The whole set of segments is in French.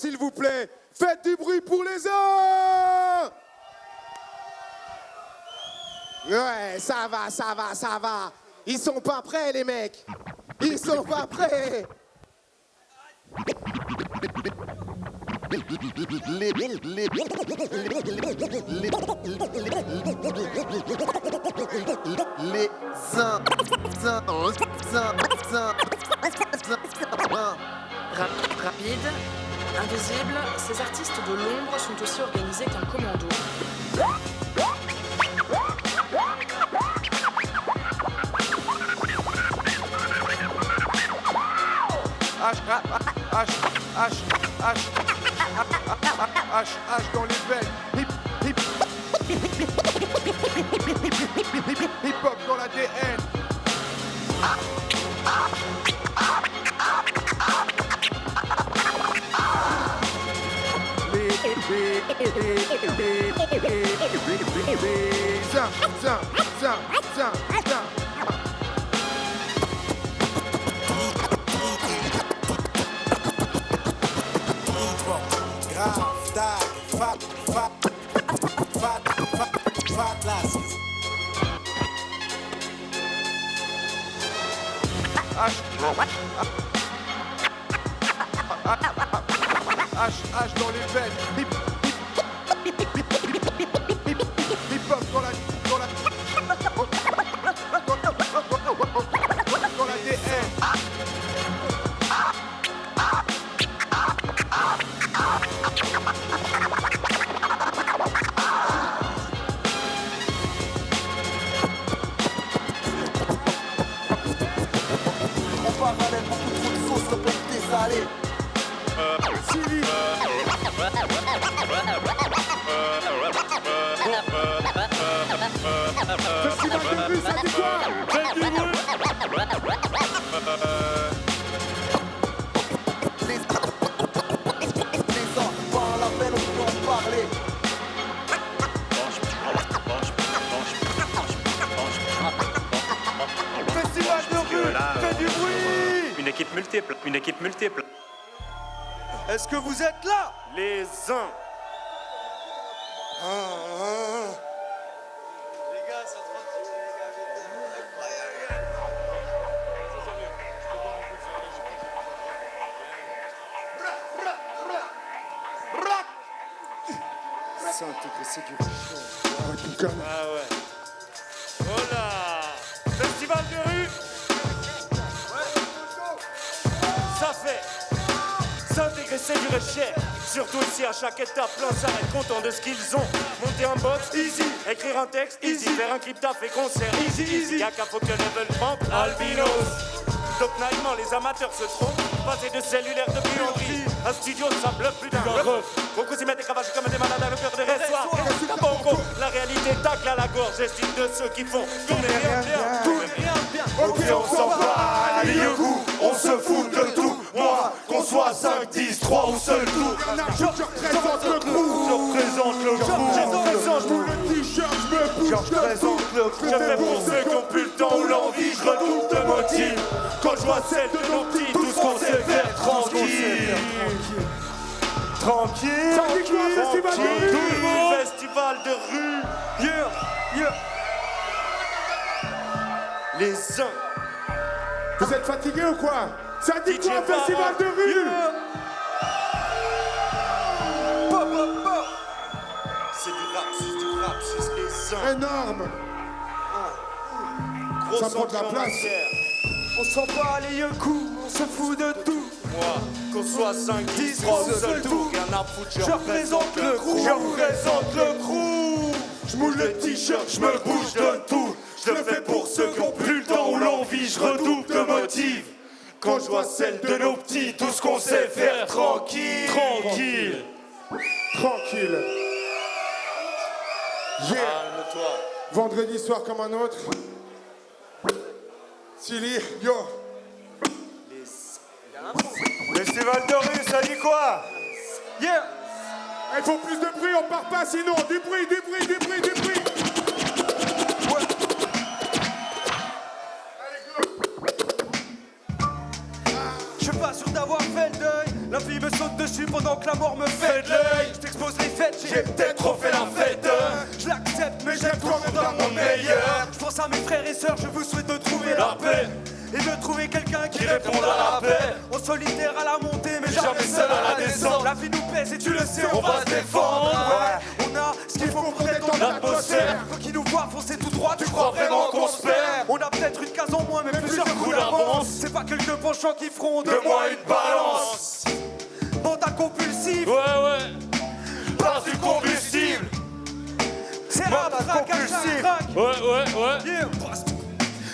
S'il vous plaît, faites du bruit pour les uns. Ouais, ça va, ça va, ça va. Ils sont pas prêts, les mecs. Ils sont pas prêts. Rapide, invisible, ces artistes de l'ombre sont aussi organisés qu'un commando. H dans les veines. Hip hop dans l'ADN. H dans les veines. Hip hop dans l'ADN. Festival de rue, ça dit quoi? Faites du bruit. Les enfants, la peine, on peut en parler. Festival de rue, faites du bruit. Une équipe multiple. Est-ce que vous êtes là? Les uns. Ah ouais. Oh là. Festival de rue. Ça fait s'intégrer, c'est du cher. Surtout ici à chaque étape, l'un s'arrête content de ce qu'ils ont. Monter un box, easy. Écrire un texte, easy. Faire un clip, taf et concert, easy, easy. Y'a qu'à faut que level pump, albinos. Donc naïvement les amateurs se trompent. Passer de cellulaire de buanderie. Un studio ça bluffe plus d'un ref. Beaucoup s'y mettent des cravaches comme des malades à le cœur des ressoirs. La réalité tacle à la gorge. Estime de ceux qui font tourner rien bien. Ok, on s'en bat, allez au coup, on se fout de tout. Moi, qu'on soit 5, 10, 3 ou seul tour. Je représente le crew. Je représente le crew. Le t-shirt, je me bouge. Je représente le crew. Je fais pour ceux qui ont plus le temps ou l'envie. Je redoute de motive. Quand je vois celle de nos petits, tout ce qu'on sait faire tranquille. Tranquille. Festival de rue. Yeah. Les uns. Vous êtes fatigués ou quoi? Ça dit quoi, festival de rue? C'est du rap, c'est les uns. Énorme. Ça prend de la place. On s'en bat les coups, on se fout de tout. Moi, qu'on soit 5, 10, 3 ou seul tour, rien à foutre, Je représente le crew. Je moule le t-shirt, je me bouge de tout. Je le fais pour ceux qui ont plus le temps ou l'envie. Je redouble de motive. Quand je vois celle de nos petits, tout ce qu'on sait faire tranquille. Yeah. Calme-toi. Vendredi soir comme un autre. Silly, yo. Festival de rue, ça dit quoi? Yeah. Il faut plus de bruit, on part pas sinon. Du bruit. Ouais. Je suis pas sûr d'avoir fait le deuil. La fille me saute dessus pendant pendant que la mort me fait de l'œil. Je t'expose les fêtes, j'ai peut-être trop fait la fête. Je l'accepte, mais j'aime toi dans mon meilleur. Je pense à mes frères et sœurs, je vous souhaite de trouver la paix. Et de trouver quelqu'un qui réponde à la paix. En solitaire à la montée, mais jamais seul à la descente. La vie nous pèse et tu le sais, on va se défendre. Ouais, on a ce qu'il faut pour être dans l'atmosphère. Toi qui nous vois foncer tout droit, tu crois vraiment qu'on se perd? On a peut-être une case en moins, mais plusieurs coups d'avance. C'est pas quelques penchants qui feront de moi une balance. Mental compulsif. Ouais. Passe du combustible. C'est un trac à chaque track. Ouais. Yeah.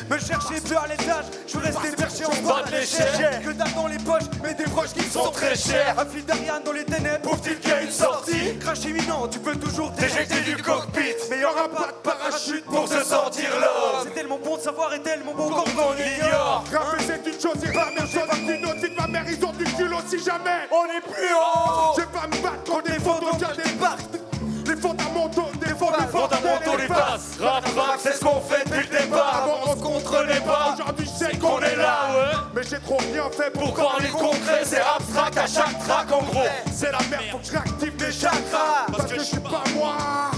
Me chercher peu à l'étage, je restais perché en bas de l'échelle. Que dalle dans les poches, mais des proches qui sont très chers. Un fil d'Ariane dans les ténèbres, pauvre-t-il qu'il y a une sortie. Crash imminent, tu peux toujours t'éjecter du cockpit. Mais y'aura pas de parachute pour se sentir l'homme. C'est tellement bon de savoir et tellement bon quand on l'ignore. Rapper c'est une chose, c'est pas même chose d'une autre. Si ma mère ils ont du culot si jamais On est plus haut. je vais pas me battre contre des fondamentaux qui débarquent. Les fondamentaux, des fondamentaux les passes. Rap, c'est ce qu'on fait depuis le départ. Avant on se contrôlait pas. Aujourd'hui je sais qu'on est là, mais j'ai trop rien fait pour croire les concrets. C'est abstract à chaque track en gros. C'est la merde, faut que je réactive mes chakras. Parce que je suis pas moi.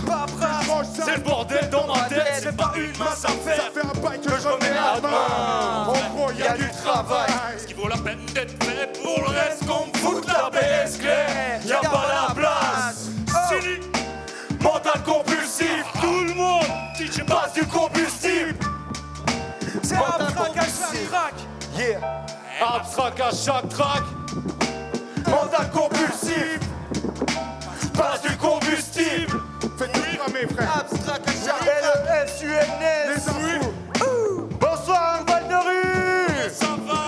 Pas brave. C'est le bordel dans ma tête. C'est pas une mince affaire. Ça fait un bail que je remets la main. En gros y'a du travail. Ce qui vaut la peine d'être fait Pour le reste qu'on me fout de la BS claire. Y'a pas la place. Silly. Mental compulsif, tout le monde DJ passe du combustible. C'est un track à chaque track. Yeah. Abstract à chaque track. Mental compulsif. Passe du combustible. Faites tout mes frères. Abstract à chaque LESUNS. Les infos. Bonsoir, Val de rue. Ça va.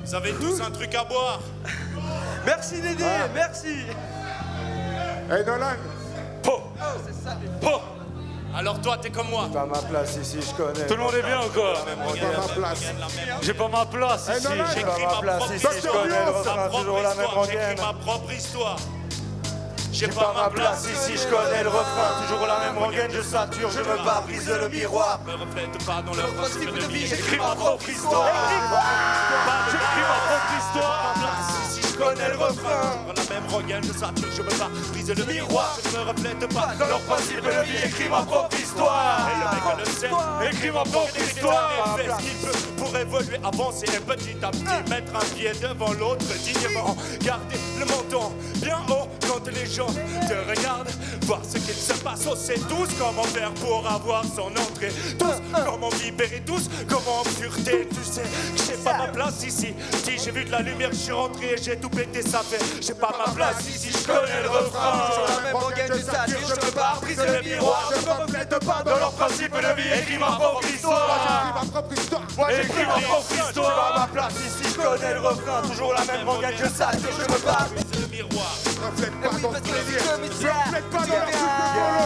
Vous avez tous un truc à boire. Merci Dédé, merci. Hey Nolan. Alors toi, t'es comme moi. Pas ma place ici, je connais. Tout le monde est bien ou quoi? J'ai pas ma place. J'ai pas ma place Hey ici. Nolan. J'écris ma propre ici, je connais le refrain, toujours la même J'écris rengaine. ma propre histoire. J'ai Pas ma place ici, je connais le refrain, toujours la même rengaine, je sature, je me bats, brise le miroir. Me reflète pas dans leur principe de vie. J'écris ma propre histoire. J'écris ma propre histoire. Si je connais le refrain, dans la même rengaine, je sature, je me bats, brise le miroir. Je ne me reflète pas dans leur principe de vie. Écris ma propre histoire. Et le mec le sait. Écris ma propre histoire. Fait ce qu'il peut pour évoluer, avancer et petit à petit mettre un pied devant l'autre dignement. Garder le menton bien haut quand les gens te regardent. Voir ce qu'il se passe, on sait tous comment faire pour avoir son entrée. Tous comment libérer, tous comment fureter. Tu sais que j'ai pas ma place ici. Si j'ai vu de la lumière, je suis rentré et j'ai tout pété, ça fait. J'ai pas ma place ici, je connais le refrain. Sur la même rengaine, je sature, je me bats, brise le miroir. Je me reflète pas dans leur principe de vie. Écris ma propre histoire. Ma propre histoire. Écris ma propre Pas histoire. ma place ici, je connais le refrain, toujours la même rengaine, je sature, je me bats. C'est le miroir. Reflète pas dans le commissaire, reflète pas dans la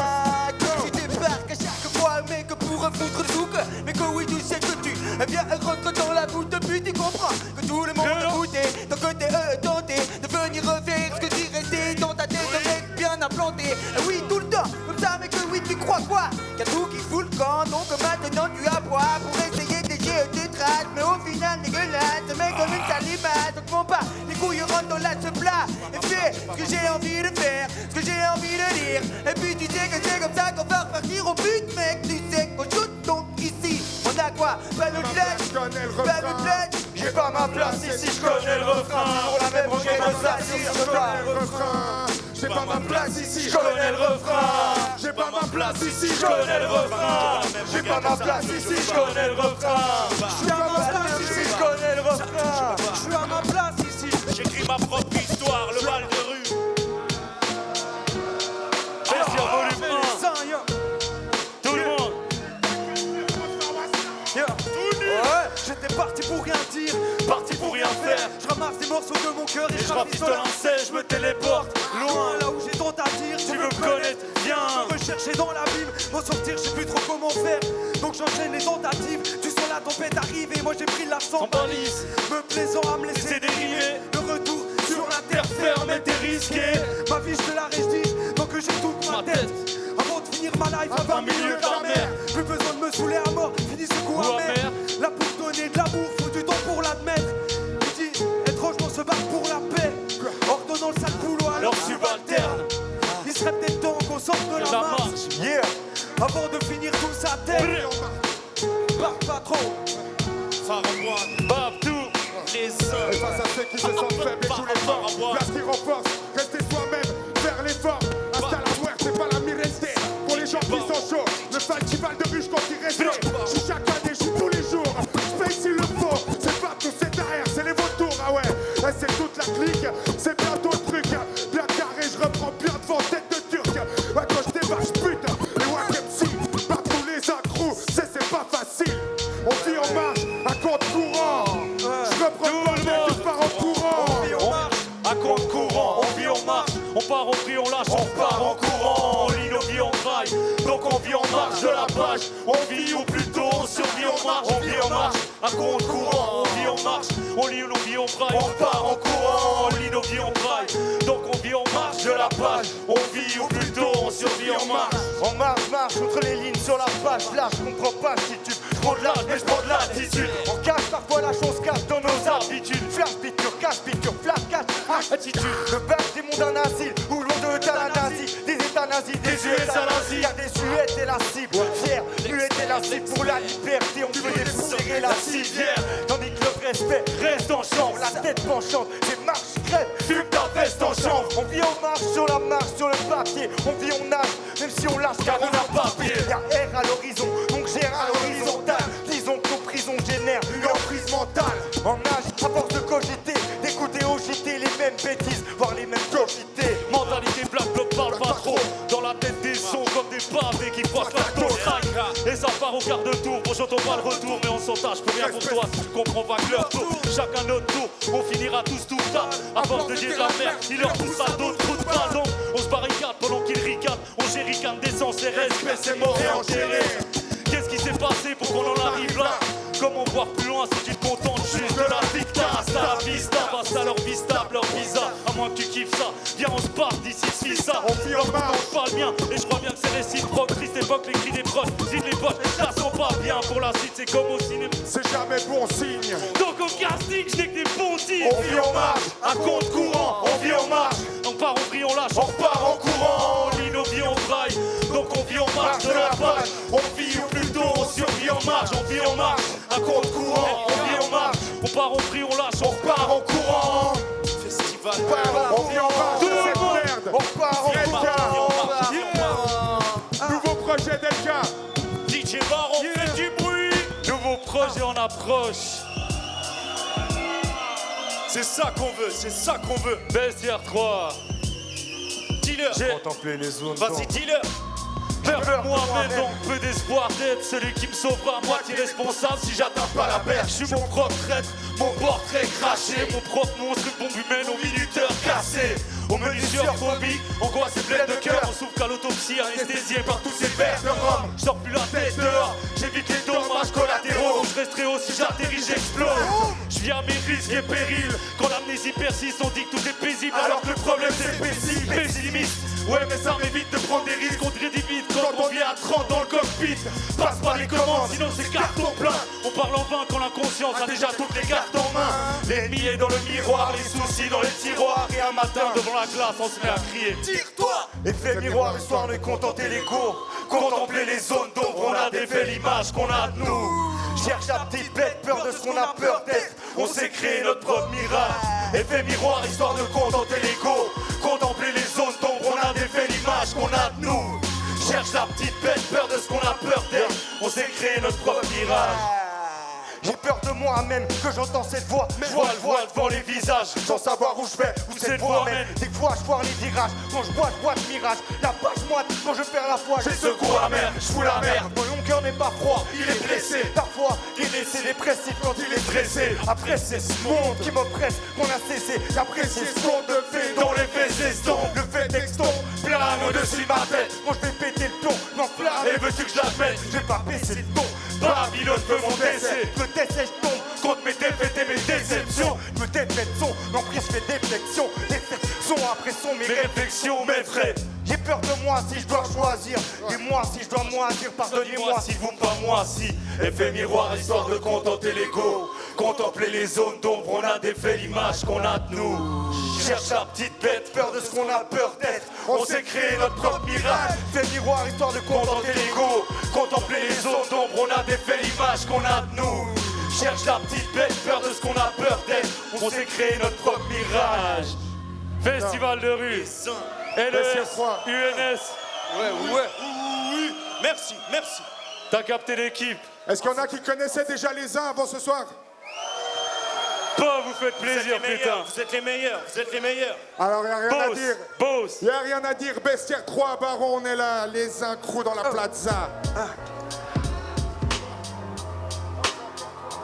tu débarques à chaque fois, mais que pour foutre le souk. Mais que oui, tu sais que tu viens rentre dans la boule de but, tu comprends que tout le monde a goûté. Ton côté tenté de venir refaire ce que tu restais dans ta tête, de mec bien implanté. Oui, tout le temps, comme ça, mais que oui, tu crois quoi? Y'a tout qui fout le camp, donc maintenant tu aboies pour essayer d'éger tes traces. Mais au final, dégueulasse, ce mec comme une salimate. Donc, mon pas, les couilles rentrent dans la ce plat. Et fais ce que j'ai envie de faire, ce que j'ai envie de dire. Et puis tu sais que c'est comme ça qu'on va repartir au but, mec. Tu sais qu'on shoot, donc ici, on a quoi? Pas de blague, pas de blague. J'ai pas ma place ici, je connais le refrain. Toujours la même rengaine de satire, je connais le refrain. J'ai pas ma place ici, Je connais le refrain. j'ai pas ma place ici, Je connais le refrain. J'ai pas ma place ici, je connais le refrain. Je suis à ma place ici, je connais le refrain. Je suis à ma place ici. J'écris ma propre histoire, le bal de rue. Bestiaire volume 1. Tout le monde. Ouais, j'étais parti pour rien dire, Parti pour rien faire. je ramasse des morceaux de mon cœur et Je rafistole un sel, je me téléporte. loin là où j'ai tant à dire. Tu veux me connaître? Viens. Je me chercher dans l'abîme, m'en sortir, je sais plus trop comment faire. Donc j'enchaîne les tentatives, tu sens la tempête arriver. Moi j'ai pris l'accent, Sans balise. me plaisant à me laisser C'est dérivé. Le retour sur la terre Ferme était risqué. Ma vie je te la rédige, donc que j'ai toute ma Ma tête. tête. Avant de finir ma life à 20 milieux de la mer. Plus besoin de me saouler à mort, finis ce coup Ou amer. amer. Là pour donner de l'amour, faut du temps pour l'admettre. Et face à ceux qui se sentent faibles et tous les forts, place qui renforce, restez soi-même, faire l'effort. Hasta la muerte, c'est pas la mireste. Pour les gens qui sont chauds, le festival de ruche quand il reste. Je suis chaque année, je suis tous les jours. Je paye s'il le faut, c'est pas tout, c'est derrière, c'est les vautours, ah ouais. Et c'est toute la clique, c'est bientôt le truc. Bien carré, je reprends bien devant tête de turc. Ouais, quand je débarque, je bute. Et ouais, MC, pas tous les accros, c'est pas facile. On vit en marche, à compte courant. Je reprends pas le mec, je pars en courant. On vit en marche, à compte courant. On vit en marche, on part, on prie, on lâche, on part en courant. On lit nos vies en braille, donc on vit en marche de la page. On vit ou plutôt on survit en marche. On vit en marche, à compte courant. On vit en marche, on lit nos vies en braille. On part en courant, on lit nos vies en braille. Donc on vit en marche de la page. On vit ou plutôt on survit en marche. On marche entre les lignes sur la page. Là, je comprends pas si tu prends de l'âge, mais je prends de l'attitude. On cache parfois la chose, cache dans nos habitudes. Flash, piqûre, cache, piqûre, flash, cache, attitude. Le bac des mondes d'un asile, ou loin de l'euthanasie. Des états nazis, des USA nazis. Y'a des Suèdes et la cible. Fier, muette et la cible pour la liberté. On peut défoncer la civière. Tandis que le respect reste en chambre. La tête penchante, c'est marche, crève. Fume ta veste en chambre. On vit en marche sur la marche, sur le papier. On vit, on nage, même si on lâche car on a pas pied. Y'a R à l'horizon, donc gère à l'horizontale. Disons que nos prisons génèrent une emprise mentale. En nage, à force de cogiter, d'écouter au JT les mêmes bêtises, voire les mêmes cogités. Mentalité black bloc parle pas trop. Dans la tête des sons comme des pavés qui froissent la tôle. Et ça part au quart de tour. Bon, j'entends pas le retour, mais on s'entache pour rien pour toi. Si tu comprends pas que leur tour, chacun notre tour. On finira tous tout tard. À force de dire de la merde, il leur poussera d'autres coups de pas. Donc on se barricade pendant qu'ils ricanent. On géricane d'essence et respect, c'est mort et enterré. Qu'est-ce qui s'est passé pour qu'on en arrive là? Comment voir plus loin si tu te contentes juste de la dicta? Hasta la vista, passe à leur vista, leur visa. À moins que tu kiffes ça, viens on se part d'ici, suis ça. On vit en marche. On parle bien, et je crois bien que c'est réciproque. Triste époque, les cris des proches, zide les poches. Là sont pas bien pour la suite, c'est comme au cinéma. C'est jamais bon signe. Donc au casting, je n'ai que des bons titres. On vit en marche, à compte courant, on vit en marche. On part, on prie, on lâche, on repart en courant. On lit nos vies en braille, donc on vit en marche de la page. On vit ou plutôt on survit en marche. On vit en marche, à compte courant, on vit en marche. On part, on prie, on lâche, on repart en courant. Festival, on vit en marche, tout le cette monde. merde. On part en Nouveau projet d'Elka. DJ Baron, fait du bruit. Nouveau projet en approche. C'est ça qu'on veut, c'est ça qu'on veut. Bestiaire 3. Dealer. contempler les zones. Vas-y, dealer. Peur de moi-même, donc peu d'espoir d'être celui qui me sauvera, moitié responsable si j'atteins pas la berge. Je suis mon propre traître, mon portrait craché, mon propre monstre, une bombe humaine au minuteur cassé. Au menu surphobie, angoisse et pleine de cœur. On souffre qu'à l'autopsie, anesthésié par tous ces verres de rhum. Je sors plus la tête dehors, j'évite les dommages collatéraux. Je resterai haut si j'atterris, j'explose. Je vis à mes risques et périls. Quand l'amnésie persiste, on dit que tout est paisible, alors que le problème c'est pessimiste. Ouais, mais ça m'évite de prendre des risques, on dirait des vides quand on vient à 30 dans le cockpit. Passe pas les commandes, sinon c'est carton plein. On parle en vain quand l'inconscience a déjà toutes les cartes en main. L'ennemi est dans le miroir, les soucis dans les tiroirs. Et un matin devant la glace, on se met à crier. Tire-toi! Effet miroir, histoire de contenter l'ego. Contempler les zones d'ombre, on a défait l'image qu'on a de nous. Cherche la petite bête, peur de ce qu'on a peur d'être. On s'est créé notre propre mirage. Effet miroir, histoire de contenter l'ego. Contempler les zones d'ombre, on a défait l'image qu'on a de nous. Cherche la petite bête, peur de ce qu'on a peur d'être. On s'est créé notre propre mirage. J'ai peur de moi-même, que j'entends cette voix. Je vois le voile devant les visages, sans savoir où je vais, où cette voix mène. Des fois je vois les virages, quand je bois de mirage. La page moite, quand je perds la foi. J'ai ce goût amer, je fous la merde. Mon cœur n'est pas froid, il est blessé. Parfois, il est dépressif quand il est stressé. Après c'est ce monde qui m'oppresse, qu'on a cessé d'apprécier ce qu'on devait. Dont les faits s'estompent, le fait d'extombe plane au-dessus ma tête. Quand je vais péter le ton, m'enflamme. Et veux-tu que je l'admette? Je vais pas baisser le ton. Babylone peut mon décès. Me décès, je tombe contre mes défaites et mes déceptions. Me défaite son, l'emprise fait déflexion. Son après son, mes réflexions, mes frais. J'ai peur de moi si je dois choisir. Dis-moi si je dois moisir, pardonnez-moi si vous, pas moi si. Effet miroir, histoire de contenter l'ego. Contempler les zones d'ombre, on a défait l'image qu'on a de nous. Cherche la petite bête, peur de ce qu'on a peur d'être. On s'est créé notre propre mirage. Fait miroir, histoire de contenter l'ego. Contempler les zones d'ombre, on a défait l'image qu'on a de nous. cherche la petite bête, peur de ce qu'on a peur d'être. On s'est créé notre propre mirage. Festival de rue, LES, UNS. Oui, merci. T'as capté l'équipe. Est-ce qu'il y en a qui connaissaient déjà les uns avant ce soir? Pas vous faites plaisir, putain. Vous êtes les meilleurs. Alors, il n'y a rien à dire. Boss. Il n'y a rien à dire. Bestiaire 3, Baron, on est là. Les incrous dans la plaza.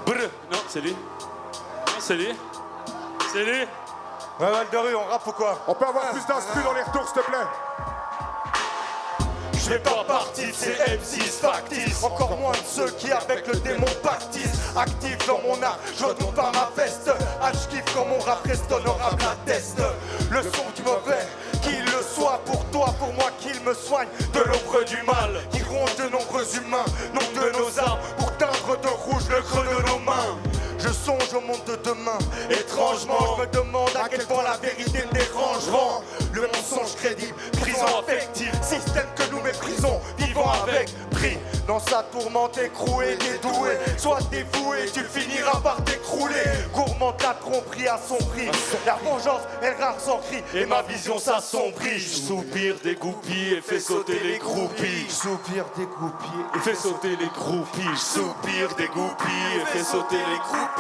Brr. Non, c'est lui. C'est lui. Ouais, Val de Rue, on rappe ou quoi? On peut avoir plus d'instru dans les retours, s'il te plaît? Je fais pas partie de ces M6 factices, encore moins de ceux qui avec le démon pactisent. Actif dans mon art, je retourne pas ma veste. Je kiffe quand mon rap reste honorable atteste. Le son du mauvais, qu'il le soit pour toi, pour moi qu'il me soigne de l'ombre du mal qui ronge de nombreux humains, non de nos armes, pour teindre de rouge le creux de nos mains. Je songe au monde de demain, étrangement, je me demande à quel point la vérité me dérange. Rend le mensonge crédible, prison affective, système que nous méprisons, vivant avec prix. Dans sa tourmente écrouée, dédoué, sois dévoué, tu finiras par t'écrouler. Gourmand ta tromperie à son prix, la vengeance est rare sans cri, et ma vision s'assombrit. Je soupire dégoupille et fais sauter les groupies. Soupir dégoupillé, Et fais sauter les groupies. Je soupire dégoupille et fais sauter les groupies.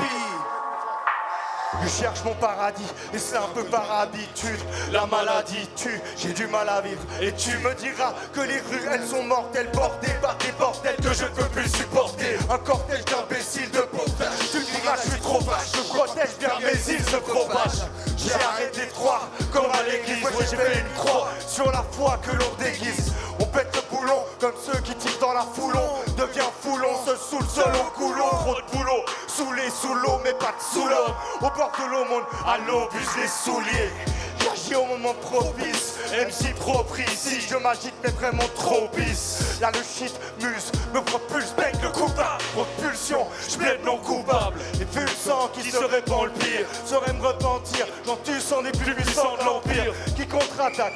Je cherche mon paradis et c'est un peu par habitude. La maladie tue, j'ai du mal à vivre. Et tu me diras que les rues elles sont mortelles, bordées par des bordels que je ne peux plus supporter. Un cortège d'imbéciles de pauvres. Tu me diras je suis trop vache, je protège bien mais ils se propagent. J'ai arrêté de croire comme à l'église, ouais j'ai fait une croix sur la foi que l'on déguise. On pète le boulon comme ceux qui tirent dans la foulon. Devient foulon, se saoule seul au coulon. Trop de boulot, saoulé sous l'eau mais pas de sous l'homme. Au bord de l'eau, monde à l'eau, buse les souliers. J'agis au moment propice, MC propice. Si je m'agite, mais vraiment trop pisse. Là le shit muse, me propulse, bec le coupable. Propulsion, je plaide non coupable. Et vu le sang qui se répand le pire, saurait me repentir. J'en tue sans les plus puissants de l'empire. Qui contre-attaque,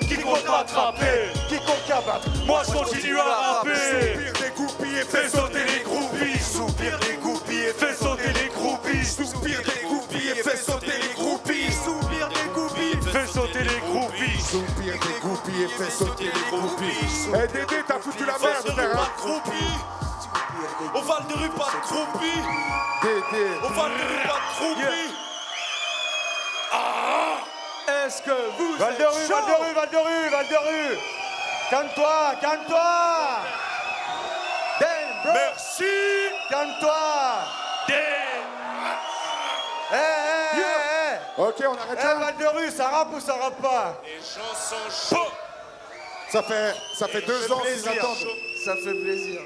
qui compte rattraper, qui compte abattre. Moi je continue à rapper. Soupir dégoupillé, fais sauter les groupies. Soupir dégoupillé, fais sauter les groupies. Soupir dégoupillé, fais sauter les groupies. Soupir dégoupillé, Fais sauter les groupies. Soupir dégoupillé, fais sauter les groupies. Eh Dédé, t'as foutu la merde, frère. Hein? Au Val de Rue, pas de groupies. Dédé. Au Val de Rue, pas de groupies. Est-ce que vous Val de Rue. Calme-toi. Damn, bro. Merci. Calme-toi. Ok, on arrête Eh, là. Val de Rue, ça rappe ou ça rappe pas? Ça fait 2 ans qu'ils attendent. Ça fait plaisir.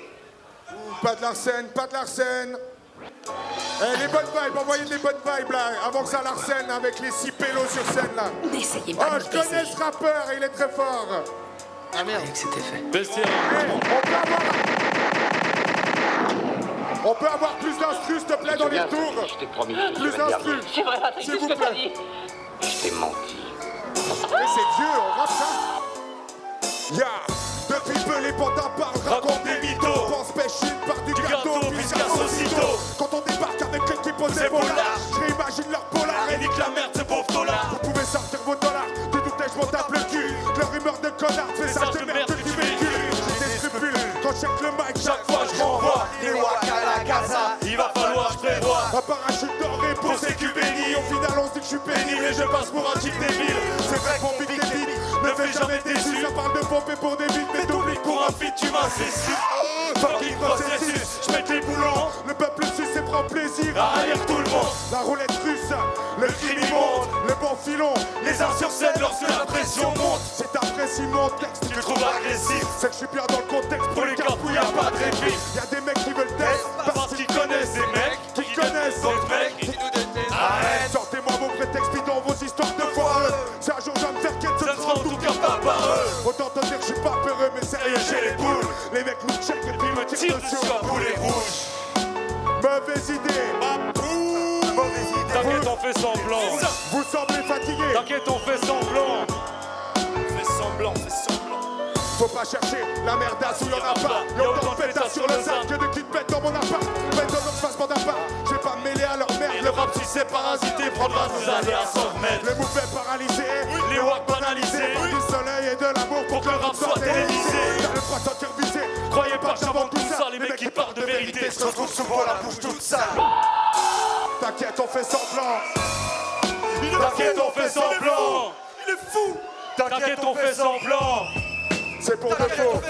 Pas de l'arsène. Eh, les bonnes vibes, envoyez des bonnes vibes là, avant que ça l'arsène avec les 6 pélos sur scène là. N'essayez Oh, pas de je me connais baiser. ce rappeur, il est très fort. Ah merde, que c'était fait. Bestiaire. On peut avoir plus d'instru, s'il te plaît, dans les tours. Je t'ai promis que je te Plus serais bien. d'instru. C'est vrai, Patrick, S'il qu'est-ce vous que t'as plaît. dit? Je t'ai menti. Mais c'est vieux, on rappe ça. Ya, depuis peu les pantins parlent, racontent des mythos. Pense pêche une part du gâteau, puis casse aussitôt. Quand on débarque avec l'équipe aux épaules, je réimagine leur polar et nique la merde, ce pauvre dollar. Vous pouvez sortir vos dollars, tu doutais, je m'en tape le cul. Leur humeur de connard fait ça de merde du véhicule. J'ai des scrupules, quand je check le mic, chaque fois je renvoie. Les wak à la casa, Il va falloir que je prévoie. Un parachute doré pour CQBNI. Au final on se dit que je suis pénible et je passe pour un type débile. C'est vrai que mon beat débile ne fait jamais déçu. Ça parle de pomper pour des beats, mais t'oublies que pour un feat tu m'as cessu. Fucking processus, je mets les boulons. Le peuple suisse et prend plaisir à haïr tout le monde. La roulette russe, le crime monte, le bon filon. Les uns sur scène lorsque la pression monte. C'est apprécié mon texte, tu le trouves agressif. C'est que je suis bien dans le contexte, pour les carpouilles y'a pas de répit. Y'a des mecs qui veulent test parce qu'ils connaissent des mecs qui connaissent d'autres mecs qui nous détestent. Arrête, sortez-moi vos prétextes bidons, vos histoires de foireux. Si un jour je vais me faire qu'être, ce ne sera en tout cas pas par eux. Autant te dire que je suis pas peureux, mais sérieux, j'ai les boules. Les mecs nous check et puis me tirent dessus à boulet rouge. Mauvaise idée. Mauvaise idée. T'inquiète, on fait semblant. Vous semblez fatigué. T'inquiète, on fait semblant. Faut pas chercher la merde où y'en a pas. Y'a autant de pétards sur le sac que de qui te pètent dans mon appart. Maintenant, donc, fasse mon appart. s'est parasité, prendra des années à s'en remettre. Les mouvements paralysés, Les walks banalisés, du soleil et de l'amour pour que le rap soit télévisé. Dans le printemps turbisé, Croyez pas que j'invente tout ça, les mecs qui parlent de vérité se retrouvent souvent la bouche toute sale. T'inquiète, on fait semblant. T'inquiète, on fait semblant. Il est fou. T'inquiète, on fait semblant. C'est pour de faux.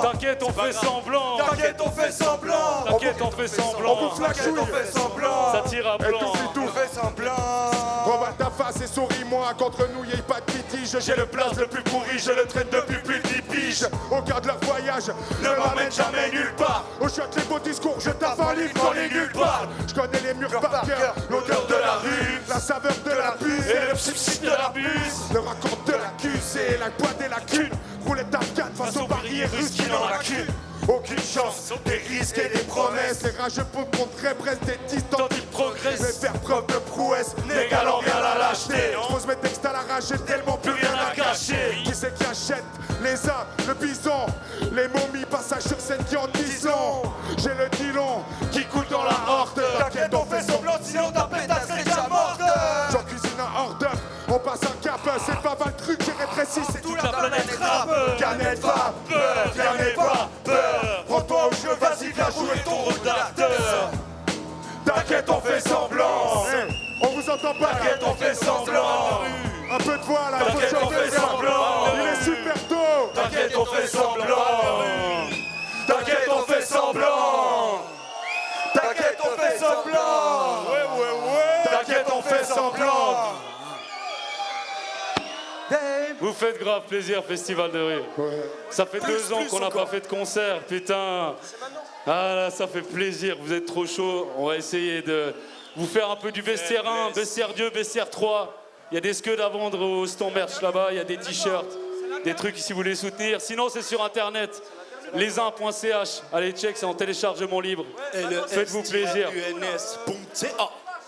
T'inquiète, on fait semblant. T'inquiète, on fait semblant. T'inquiète, on fait semblant. On bouffe la chouille. On fait semblant. Ça tire à Et blanc. tout, c'est tout. On fait semblant. Rebat ta face et souris-moi. Contre nous, y'a pas de litige. J'ai le place le plus pourri, je le traîne depuis plus de 10 piges. Aucun de leur voyage Ne m'amène jamais nulle part. Au shot les beaux discours, je tape un livre Quand les nuls parlent, Je connais les murs par cœur. l'odeur de la rue La saveur de la puce. et le psip de la buse. Le raconte de la cuisse et la boîte et la cune. Roulette à 4 face aux barrières russes qui n'en la cune. Aucune chance, des risques et des promesses. Les rageux pour montrer presque des distances. Tant ils progressent, Mais faire preuve de prouesse n'égalant rien à la lâcheté. Je pose mes textes à l'arrache, j'ai tellement Plus rien à cacher. Qui c'est qui achète les uns, le bison, les momies, passage sur scène qui en disant. J'ai le dilon Qui coule dans la horde. T'inquiète, on fait semblant, sinon ta pétasse serait déjà morte. J'en cuisine un hors d'œuvre, on passe un cap. C'est pas mal le truc, j'ai rétréci, c'est tout La planète rappe. Canette va, Peur, viens mais pas peur. prends-toi au jeu, vas-y, viens jouer ton rôle d'acteur. T'inquiète, on fait semblant. On vous entend pas, T'inquiète, on fait semblant. un peu de voix là, il faut T'inquiète, on chauffer fait ça. semblant. Il est super tôt. T'inquiète, on fait semblant. T'inquiète, on fait semblant. T'inquiète, on fait semblant. T'inquiète, on fait semblant. Vous faites grave plaisir, Festival de Rire. Ça fait 2 ans qu'on n'a pas fait de concert, putain. Ah là, ça fait plaisir, vous êtes trop chaud. On va essayer de vous faire un peu du vestiaire 1, vestiaire 2, vestiaire 3. Il y a des scuds à vendre au stand merch là-bas, il y a des t-shirts, des trucs si vous voulez soutenir. Sinon, c'est sur internet, lesin.ch. Allez, check, c'est en téléchargement libre. Faites-vous plaisir.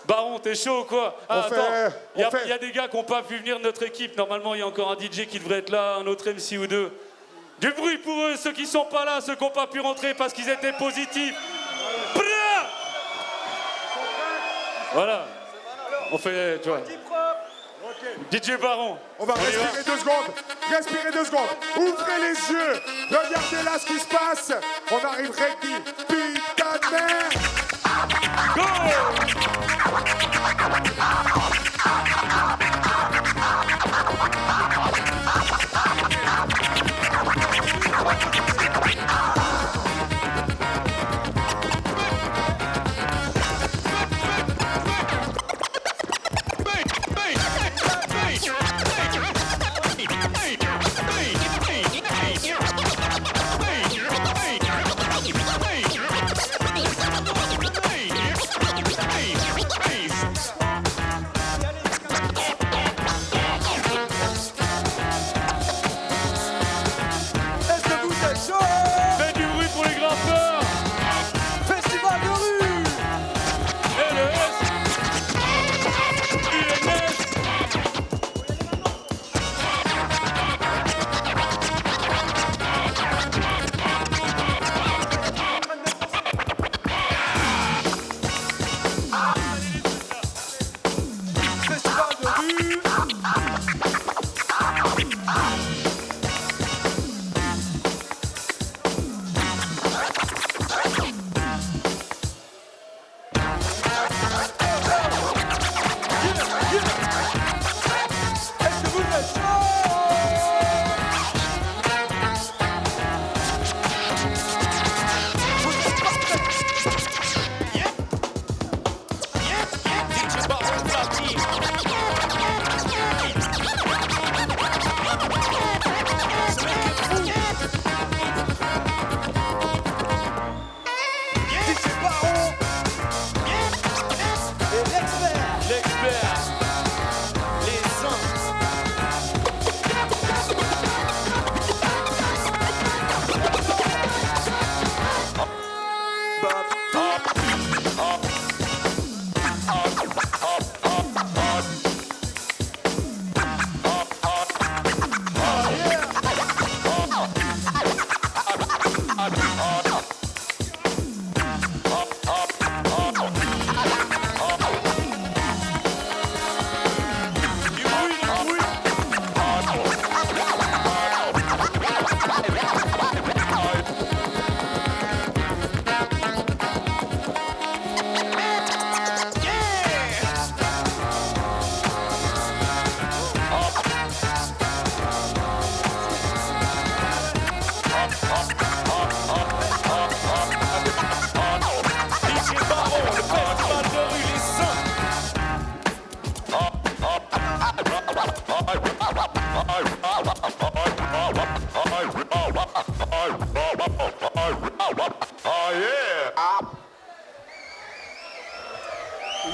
Baron, t'es chaud ou quoi? Ah, fait- attends, il on fait- y a des gars qui n'ont pas pu venir de notre équipe. Normalement, il y a encore un DJ qui devrait être là, un autre MC ou deux. Du bruit pour eux, ceux qui sont pas là, ceux qui n'ont pas pu rentrer parce qu'ils étaient positifs. Bra! Voilà. On fait, tu vois. DJ Baron. On va y va. respirer 2 secondes. Respirez 2 secondes. Ouvrez les yeux. Regardez là ce qui se passe. On arrive ready. Putain de merde. Go!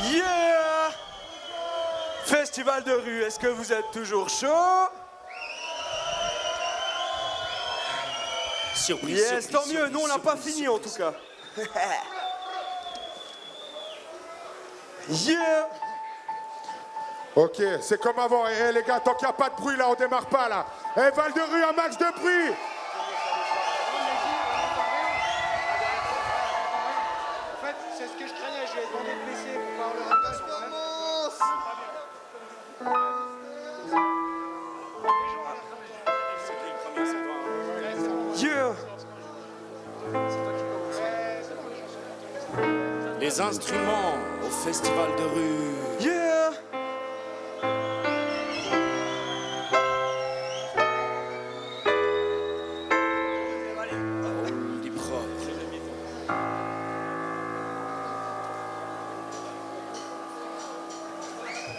Yeah! Festival de rue, est-ce que vous êtes toujours chaud? Surprise, Yes, surprise, tant mieux, surprise, nous on n'a pas surprise, fini en tout cas. Yeah! Ok, c'est comme avant. Eh les gars, tant qu'il n'y a pas de bruit là, on démarre pas là. Eh Val de Rue, un max de bruit. En fait, c'est ce que je craignais, je lui ai demandé de baisser pour voir le Yeah! Les instruments au festival de rue. Yeah! Oldie propre.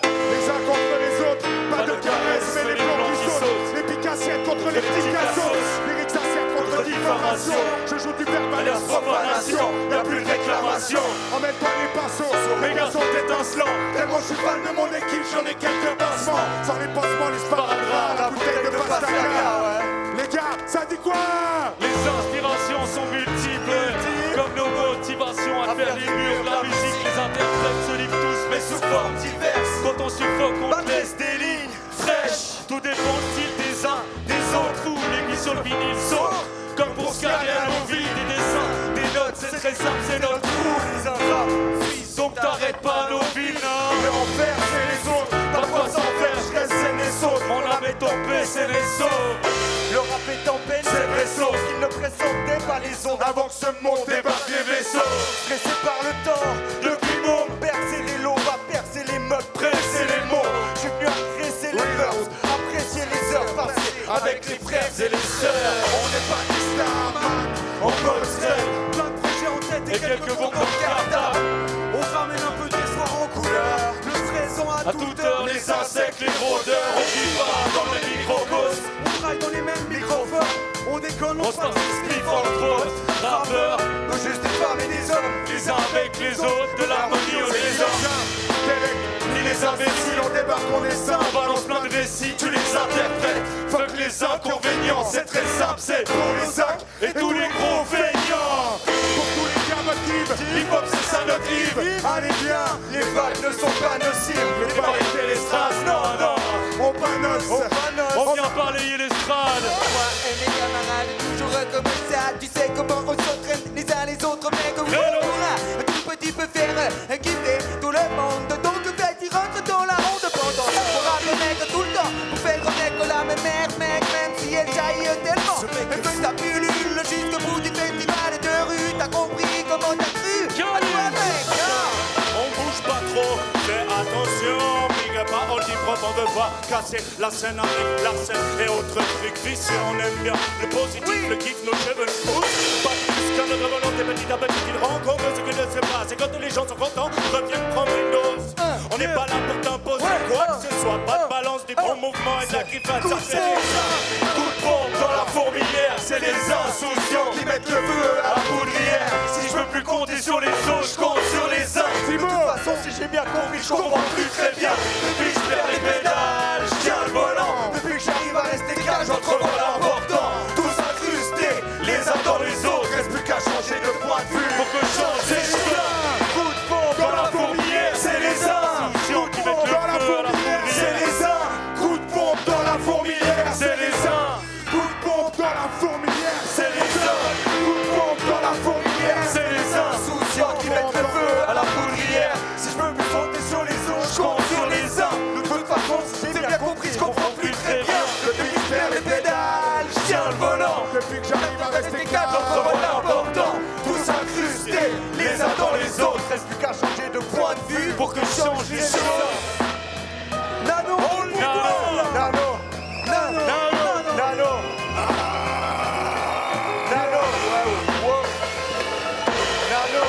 Les uns contre les autres, pas de caresses, mais les blancs qui sautent. Les picassiettes contre les petits cassos. Les rixassiettes contre diffamation. Je joue du verbe à la profanation. Y'a plus de réclamation. Emmène-toi les pinceaux, mes gars sont étincelants. Tellement je suis fan de mon équipe, j'en ai quelques passements. Sans les pansements, les sparadraps, la bouteille de pastaga. Les gars, ça dit quoi? Les inspirations sont multiples, comme nos motivations à faire les murs. La musique, les interprètes se livrent tous, mais sous forme diverses. Quand on suffoque, on te laisse des lignes fraîches. Tout dépend du style des uns, des autres, ou l'aiguille sur le vinyle saute. Comme pour se carrer à nos vies, des dessins, des notes, c'est très simple, c'est notre trou. Les ingrats suisses, donc t'arrêtes pas nos vies, non. Mais en faire, c'est les autres. Parfois sans faire, je reste saine et saute. Mon âme est tombée, c'est les sauts. Le rap est en peine, c'est vrai sauf qu'il ne pressentait pas les ondes Avant que ce monde débarque les vaisseaux. Pressé par le temps, depuis mon percer les lots, va percer les modes, presser les mots. Je suis venu agresser les mœurs, apprécier les heures passées avec les frères et les sœurs. On n'est pas des stars, man. En mode stress, Plein de projets en tête Et quelques bons comme cartable. On ramène un peu d'espoir en couleur. Le présent à À toute heure, les insectes, les rôdeurs, on vit pas dans le microcosme. On travaille dans les mêmes microphones. On déconne, On se passe des spliffs entre autres, rappeurs, nous juste des femmes et des hommes. les uns avec les autres, de l'harmonie aux désordres. Ni les imbéciles, on débarque, on est simple. On balance plein de récits, tu les interprètes. Fuck les inconvénients, c'est très simple, c'est pour les sacs et tous les gros feignants. Pour tous les gars motivent, Hip-hop, c'est ça notre rive. allez bien, Les vagues ne sont pas nocives, Les variétés, les strass, non, non. on panosse. On vient balayer l'estrade. Moi et mes camarades, toujours comme ça. Tu sais comment on s'entraîne les uns les autres, mec. Un tout petit peut faire kiffer tout le monde. Donc vas-y, rentre dans la ronde pendant la rap, mec, tout le temps. Pour faire connaître la même mère, mec, même si elle jaillit tellement. Que ça pullule jusqu'au bout du festival de rue. T'as compris comment t'as cru? À toi, mec, On bouge pas trop, fais attention. Big up à Oldie Prop, on veut pas casser la scène avec la scène et autres trucs vicieux. On aime bien le positif, le kiff, nos cheveux nous poussent. Pas plus qu'un autre volonté, petit à petit qu'il rencontre ce que ne sait pas. C'est quand les gens sont contents, reviennent prendre une dose. On n'est pas là pour t'imposer quoi que ce soit. Pas de balance, des bons mouvements et de la griffade, ça fait les uns. Coup de pompe dans la fourmilière, c'est les insouciants qui mettent le feu à la poudrière. Si je veux plus compter sur les autres, je compte sur les uns. De toute façon, si j'ai bien compris, je comprends plus très bien. Depuis que je perds les pédales, je tiens le volant. Depuis que j'arrive à rester calme, j'entrevois l'important. Tous incrustés, les uns dans les autres. Reste plus qu'à changer de point de vue. Pour que je change les choses. Coup de pompe Dans la fourmilière, c'est les insouciants qui mettent le feu à la c'est poudrière. les uns. Coup de pompe dans la fourmilière, C'est les uns, Coup de pompe dans la fourmilière. c'est les uns, coup de pompe dans la fourmilière. c'est les Insouciants qui mettent le feu à la poudrière. Si je veux plus compter sur les autres, je compte sur les uns. De toute façon, si j'ai bien compris, je comprends plus très bien. Depuis que je perds les pédales, je tiens le volant. Depuis que j'arrive à rester calme, J'entrevois l'important. Tous incrustés, les uns dans les autres. Reste plus qu'à changer de point de vue pour que je change les choses. Nano, Nano. Nano, Nano, Nano, Nano, wow. Nano,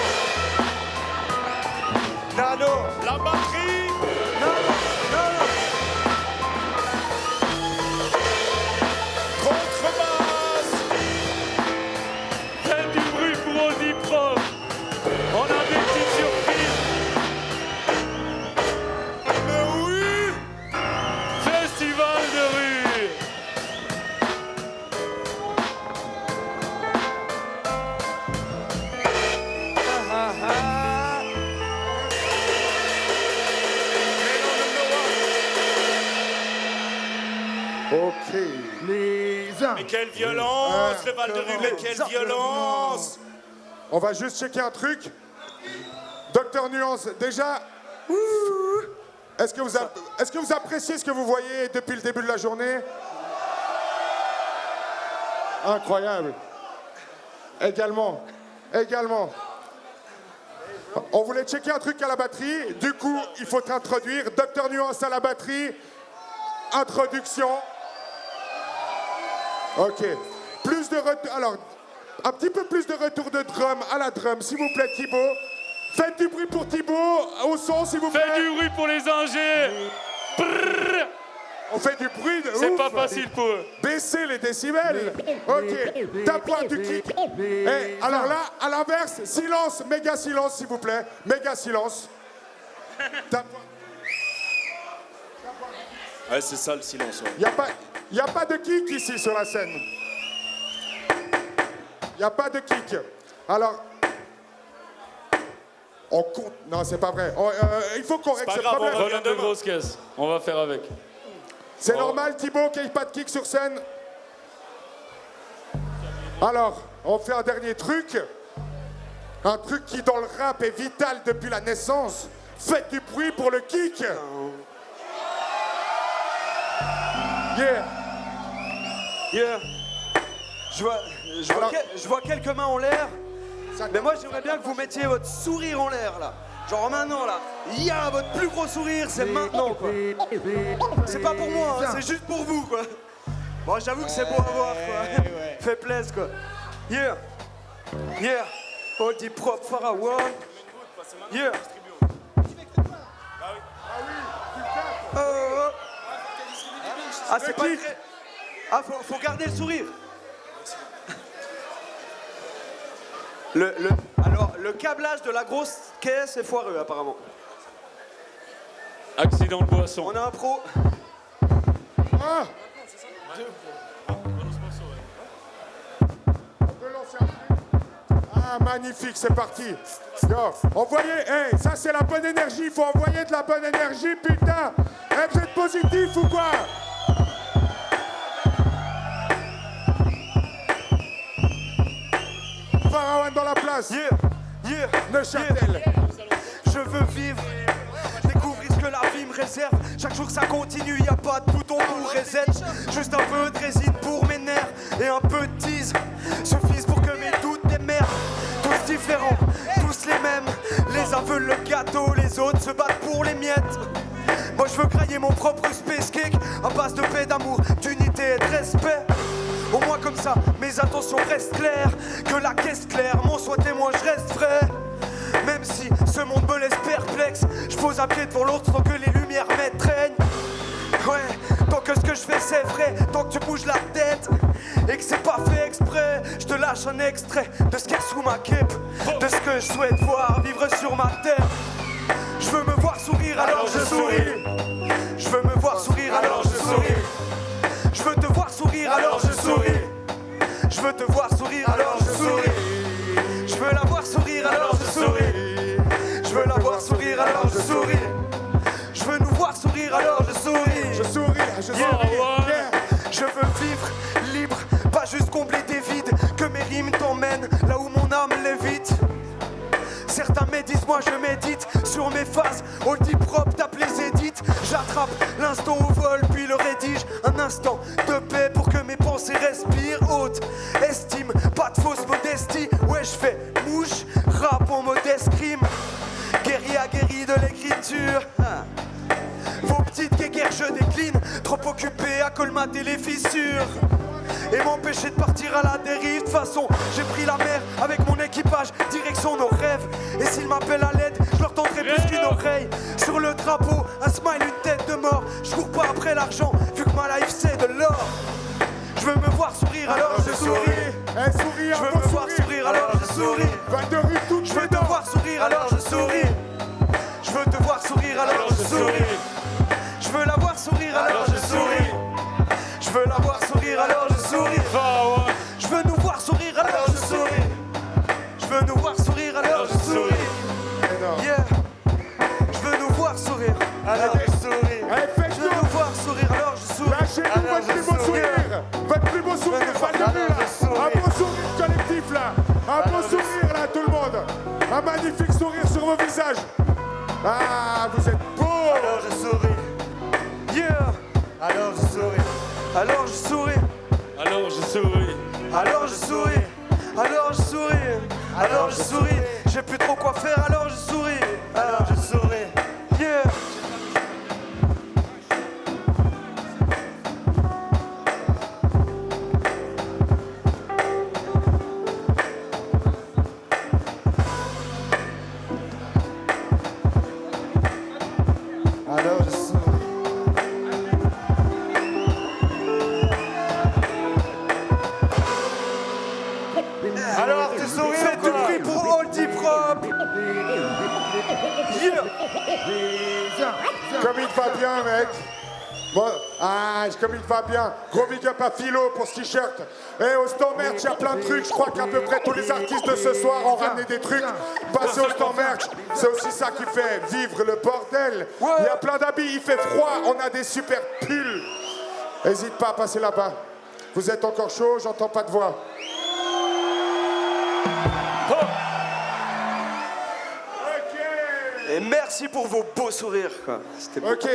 Nano, La batterie, Nano, Ok, les uns. Mais quelle violence, le Val de Rue, mais quelle violence! On va juste checker un truc. Docteur Nuance, déjà, est-ce que vous appréciez ce que vous voyez depuis le début de la journée? Incroyable. Également. On voulait checker un truc à la batterie. Du coup, il faut t'introduire. Docteur Nuance à la batterie. Introduction. Ok. Plus de retour. Alors, un petit peu plus de retour de drum à la drum, s'il vous plaît, Thibaut. Faites du bruit pour Thibaut. Au son, s'il vous plaît. Fais du bruit pour les ingés. Brrr. On fait du bruit de C'est ouf. pas facile pour eux. Baissez les décibels. Ok. Ta pointe du kick. Et alors là, à l'inverse, silence, méga silence, s'il vous plaît. Méga silence. Ta pointe. Ouais, c'est ça le silence. Ouais. Y a pas de kick ici sur la scène. Y a pas de kick. Alors, on compte. Non, c'est pas vrai. Il faut qu'on règle ce problème. Problème de grosse caisse. On va faire avec. C'est normal, Thibaut, qu'il n'y ait pas de kick sur scène. Alors, on fait un dernier truc. Un truc qui, dans le rap, est vital depuis la naissance. Faites du bruit pour le kick. Yeah. Yeah. Je vois quelques mains en l'air. Mais moi, j'aimerais bien que vous mettiez votre sourire en l'air, là. Genre maintenant, là. Yeah, votre plus gros sourire, c'est maintenant, quoi. C'est pas pour moi, hein, c'est juste pour vous, quoi. Bon, j'avoue que c'est beau à voir, quoi. Fait plaisir, quoi. Yeah. Yeah. All the prop Pharaon. Yeah. Ah, c'est pas très... Ah, faut garder le sourire. Alors, le câblage de la grosse caisse est foireux, apparemment. Accident de boisson. On a un pro. Ah. Ah, magnifique, c'est parti. Yo, envoyez, hey, ça c'est la bonne énergie, il faut envoyer de la bonne énergie, putain. Hey, vous êtes positif ou quoi? Pharaon dans la place. Yeah. Neuchâtel. Je veux vivre, découvrir ce que la vie me réserve. Chaque jour ça continue, y a pas de bouton pour reset. Juste un peu de résine pour mes nerfs et un peu de tease suffisent pour que mes doutes démerdent. Tous différents, tous les mêmes. Les uns veulent le gâteau, les autres se battent pour les miettes. Moi je veux grailler mon propre space cake à base de paix, d'amour, d'unité et de respect. Au moins comme ça, mes intentions restent claires. Que la caisse claire, mon soit témoin, je reste vrai. Même si ce monde me laisse perplexe, je pose un pied devant l'autre tant que les lumières m'étreignent. Ouais, tant que ce que je fais c'est vrai, tant que tu bouges la tête et que c'est pas fait exprès, je te lâche un extrait de ce qu'il y a sous ma cape, de ce que je souhaite voir vivre sur ma terre. Je veux me voir sourire alors je souris. Je veux me voir sourire alors je souris. Je veux te voir sourire alors je souris. Je veux te voir sourire alors je souris. Je veux la voir sourire alors je souris. Je veux la voir sourire alors je souris. Je veux nous voir sourire alors je souris. Je souris, je souris. Yeah. Je veux vivre libre, pas juste combler des vides. Que mes rimes t'emmènent là où mon âme lévite. Certains médisent, moi je médite sur mes phases. Oldie propre, tape les édits. J'attrape l'instant au vol, puis le rédige. Un instant de paix pour que mes pensées respirent. Haute estime, pas de fausse modestie. Ouais, je fais mouche, rap en mode escrime. Guerrier aguerri de l'écriture. Vos petites guéguerres, je décline. Trop occupé à colmater les fissures et m'empêcher de partir à la dérive. De toute façon, j'ai pris la mer avec mon équipage, direction nos rêves. Et s'ils m'appellent à l'aide, je leur tendrai plus qu'une oreille. Sur le drapeau, un smile, une tête de mort. Je cours pas après l'argent, vu que ma life c'est de l'or. Je veux me voir sourire alors je souris. Je veux me voir sourire alors je souris. Je veux te voir sourire alors je souris. Je veux te voir sourire alors je souris. Je veux la voir sourire alors je souris. Je veux la voir sourire alors je souris. Je veux nous voir sourire alors je souris. Je veux nous voir sourire alors je souris. Yeah. Je veux nous voir sourire alors je souris. Je veux nous voir sourire alors je souris. Lâchez-nous votre sur vos visages. Ah, vous êtes beaux. Alors je souris. Yeah. Alors je souris. Alors je souris. Alors je souris. Alors je souris. Alors je souris. Alors je souris. J'ai plus trop quoi faire, alors je souris. Alors je souris. Yeah. Alors je souris. Alors tu souris Faites ou du quoi? bruit pour Oldie Prop. Yeah. Comme il va bien, mec. Bon, comme il va bien. Gros big up à Philo pour ce t-shirt. Et au stand merch, il y a plein de trucs. Je crois qu'à peu près tous les artistes de ce soir ont ramené des trucs. Passez au stand merch. C'est aussi ça qui fait vivre le bordel. Il y a plein d'habits, il fait froid. On a des super pulls. N'hésite pas à passer là-bas. Vous êtes encore chaud, j'entends pas de voix. Et merci pour vos beaux sourires, quoi. C'était beau. Ok,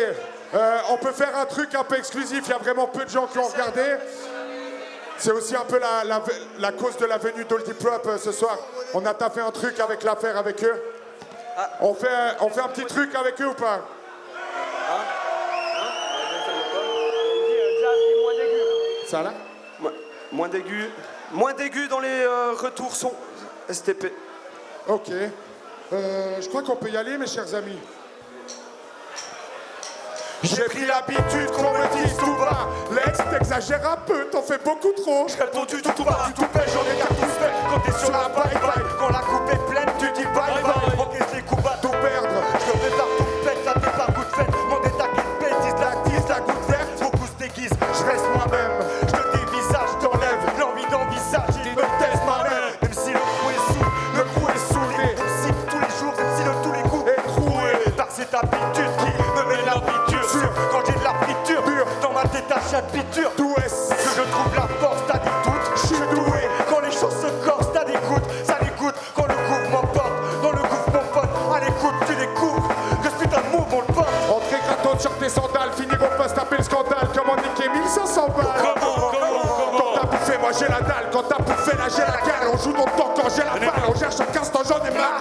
on peut faire un truc un peu exclusif, il y a vraiment peu de gens qui ont regardé. C'est aussi un peu la cause de la venue d'Oldie Prop ce soir. On a taffé un truc avec l'affaire avec eux. On fait un petit truc avec eux ou pas? Ça là? Moins d'aigus. Moins d'aigus dans les retours son STP. Ok. Je crois qu'on peut y aller, mes chers amis. J'ai pris l'habitude qu'on me dise tout bas. Lex, t'exagères un peu, t'en fais beaucoup trop. Je réponds du tout bas, du tout pêche, j'en ai qu'à tout fait. Quand t'es sur la bye-bye, quand la coupe est pleine, tu dis bye-bye. Encaisse les coups à tout perdre. Je te prépare tout pète, ça fait par coup de fête. Mon détail qui te bêtise, la tise, la goutte verte. Beaucoup se déguisent, je reste moi-même. Je te dévisage, je t'enlève l'envie d'envisager. Il me teste moi-même. Même si le crew est sous, le crew est saoulé. Même si tous les jours, même si le tous les coups est troué. Par cette habitude qui me met l'habitude. Quand j'ai de la friture dans ma tête à chaque piture. D'où est-ce que je trouve la force? T'as des doutes, je suis doué. Quand les choses se corsent, t'as des gouttes, ça dégoûte. Quand le gouffre m'emporte, dans le gouffre mon pote. À l'écoute, tu découvres que ce putain de move on le porte. Entrée gratos sur tes sandales, finir au poste, taper le scandale. Comment niquer 1500 balles? Quand t'as bouffé, moi j'ai la dalle. Quand t'as bouffé, là j'ai la gale. On joue dans le temps quand j'ai la balle. On cherche en 15 temps, j'en ai marre.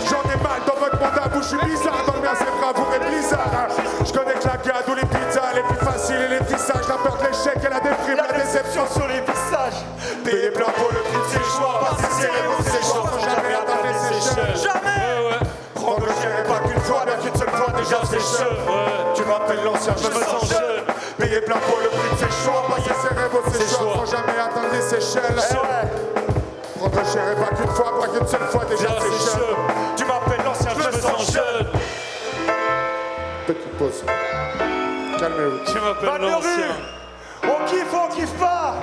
J'en ai mal dans votre monde à vous, je suis bizarre. Dans le mien c'est bravoure et blizzard. Je connais que la gade ou les pizzas, les plus faciles et les visages. La peur de l'échec et la déprime, la déception sur les visages. Payer plein pour le prix de ses choix. Passer serré vos séchoirs sans jamais atteindre les Seychelles. Jamais. Prendre le cher et pas qu'une fois, bien qu'une seule fois déjà c'est chaud. Tu m'appelles l'ancien, je me sens jeune. Payer plein pour le prix de ses choix. Passer serré vos séchoirs sans jamais atteindre les Seychelles. Prendre le cher et pas qu'une fois, pas qu'une seule fois déjà c'est chaud. Tu m'appelles l'ancien, je me sens jeune. Petite pause. Calmez-vous. Tu m'appelles l'ancien. On kiffe pas.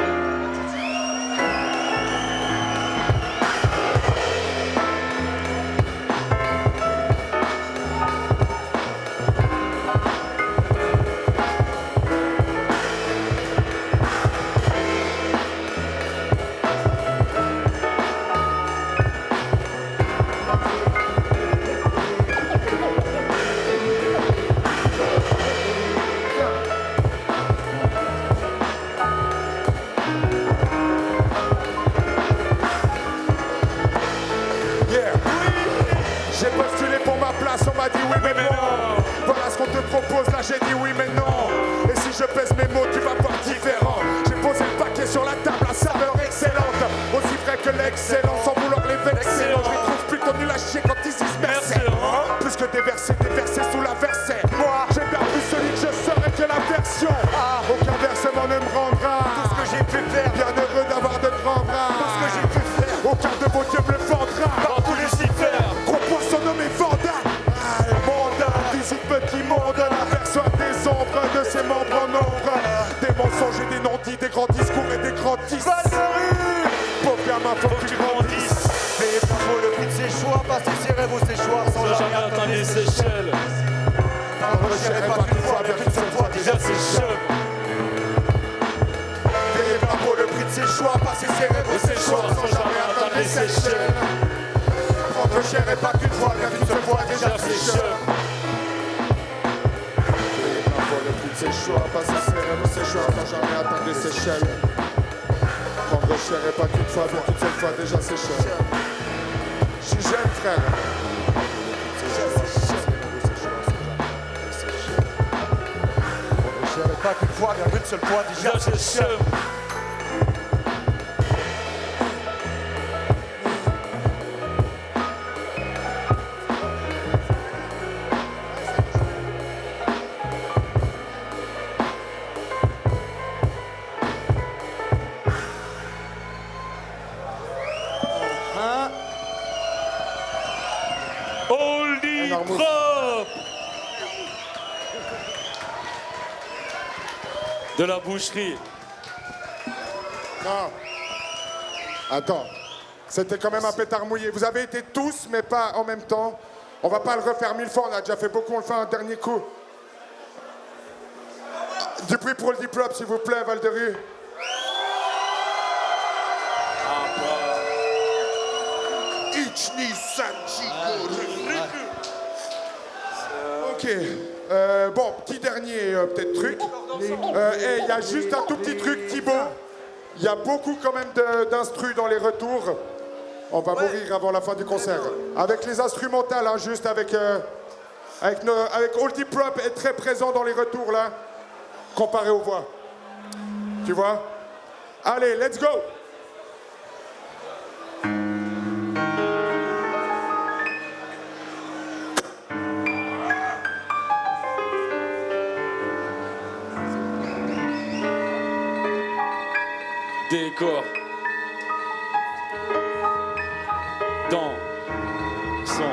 J'ai postulé pour ma place, on m'a dit oui mais non. Voilà ce qu'on te propose, là j'ai dit oui mais non. Et si je pèse mes mots, tu vas voir différent. J'ai posé le paquet sur la table, la saveur excellente. Aussi vrai que l'excellence, sans vouloir les vexer. Je les trouve plutôt nuls à chier quand ils disent merci. Plus que des versets sous la versée. Moi, j'ai bien plus celui que je serai que la version. Aucun versement ne me rendra tout ce que j'ai pu faire. Bien heureux d'avoir de grands bras. Tout ce que j'ai pu faire. Aucun de vos dieux me le vendra. Par tous les hivers. Gros poisson nommé Vanda. Mandat, visite petit monde. Aperçoit des ombres de ses membres en nombre. Des mensonges et des non-dits, des grands discours et des grands disques. Pauvre gamin, faut que tu grandisses. Payez pas pour le prix de ses choix. Passer ses rêves ou ses choix sans jamais atteindre les Seychelles. Prendre le cher et pas qu'une fois, bien qu'une seule fois déjà c'est chaud. Payez pas pour le prix de ses choix. Passer ses rêves ou ses choix sans jamais atteindre les Seychelles. Prendre le cher et pas qu'une fois, bien qu'une seule fois, déjà c'est chum. C'est chaud à passer ses rêves, c'est chaud à pas jamais atteindre les échelles. Prendre cher et pas qu'une fois, mais qu'une seule fois déjà c'est cher. Je suis jeune frère. Prendre cher et pas qu'une fois, bien qu'une seule fois, déjà c'est chum. Oldie Prop de la boucherie. Non. Attends. C'était quand même un pétard mouillé. Vous avez été tous, mais pas en même temps. On va pas le refaire 1000 fois, on a déjà fait beaucoup, on le fait un dernier coup. Du bruit pour Oldie Prop, s'il vous plaît, Val de Rue. Ok. Bon, petit dernier peut-être truc. Et il y a juste un tout petit truc, Thibaut. Il y a beaucoup quand même d'instrus dans les retours. On va mourir avant la fin du concert. Avec les instrumentales, hein, juste avec Oldie Prop est très présent dans les retours là, comparé aux voix. Tu vois? Allez, let's go! Décor. Dans son.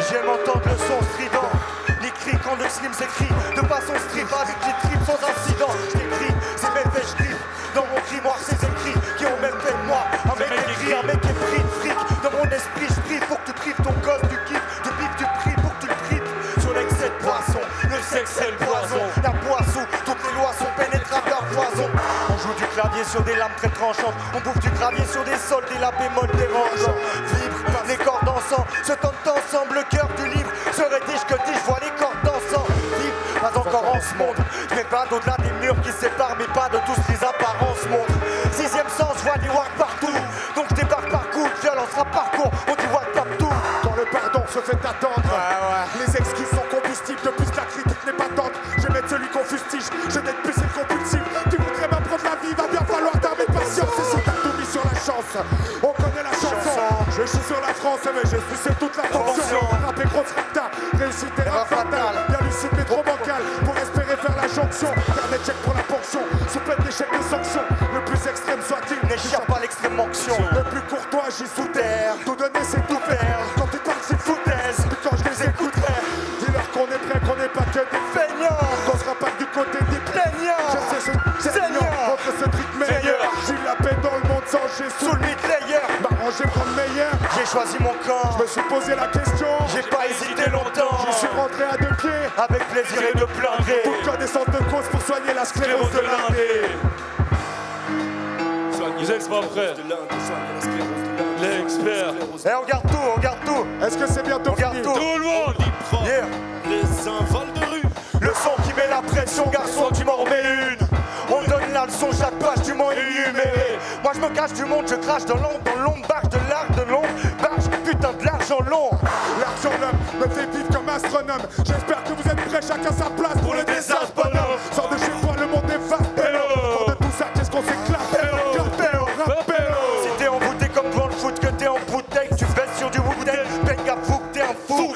J'aime entendre le son strident. Les cris quand le slim s'écrit de façon strip avec les tripes sans incident. J'écris, c'est mes faits, je dans mon grimoire ces écrits qui ont même fait de moi un mec écrit, un mec qui est pris de fric. Dans mon esprit, je prie pour que tu prives ton gosse du kiff, du bif, du prix pour que tu le tripes sur l'excès de poisson. Le sexe c'est le poison, la poisson, toutes les lois sont pénétrables à poison. On joue du clavier sur des lames très tranchantes, on bouffe du gravier sur des sols, des la bémol dérangeants. Vibre, les cordes dansant, se tentent ensemble, le cœur du livre serait tige que tige, vois les cordes dansant. Vibre, pas encore en ce monde, je vais pas d'au-delà des murs qui séparent, mais pas de tous les apparences montrent. Sixième sens, vois du wack partout, donc je débarque par coup, violence à parcours, on dit wack partout. Quand le pardon se fait attendre, les excuses sont combustibles, de plus la critique n'est pas tendre. Je vais mettre celui qu'on fustige, je n'ai plus c'est compulsif. Tu voudrais m'apprendre la vie, va bien falloir t'armer de patience. Et si t'as tout mis sur la chance, on connaît la chanson. Je suis sur la France, mais je suis sur toute la fonction. Rap et grosse rapta, réussite erreur fatale. Bien lucide mais trop bancal, pour espérer faire la jonction. Faire des checks pour la ponction, sous peine d'échec de sanctions. Le plus extrême soit-il, n'échappe pas l'extrême onction. Le plus courtois agit sous terre, tout donner c'est tout faire. Quand tu parles c'est foutaise, puis quand je les écouterai, dis-leur qu'on est prêt, qu'on n'est pas que des feignants, qu'on sera pas du côté des plaignants. Je sais ce seigneur, entre ce truc meilleur. J'ai la paix dans le monde sans j'ai sous le mitreilleur. M'arranger pour le meilleur, j'ai choisi mon camp. Je me suis posé la question, j'ai pas hésité longtemps. Je suis rentré à deux pieds, avec plaisir et de plein gré. Toute connaissance de cause pour soigner la sclérose de l'indé. Vous êtes pas prêts? L'expert. Eh, on garde tout, on garde tout. Est-ce que c'est bientôt fini? Tout le monde. Yeah. Les invols de rue. Le son qui met la pression, garçon, tu m'en remets une. On donne la leçon, chaque page du monde énuméré. Moi je me cache du monde, je crache dans l'ombre barge de l'art de l'ombre, barge, putain de l'argent long. L'argent l'homme me fait vivre comme astronome. J'espère que vous êtes prêts, chacun sa place pour le désastre bonhomme. Sors de chez toi, le monde est vaste. Hors de tout ça, qu'est-ce qu'on s'éclate? Si t'es embouté comme devant le foot, que t'es en bouteille, tu baisses sur du Wu-Tang, bang à vous que t'es un fou.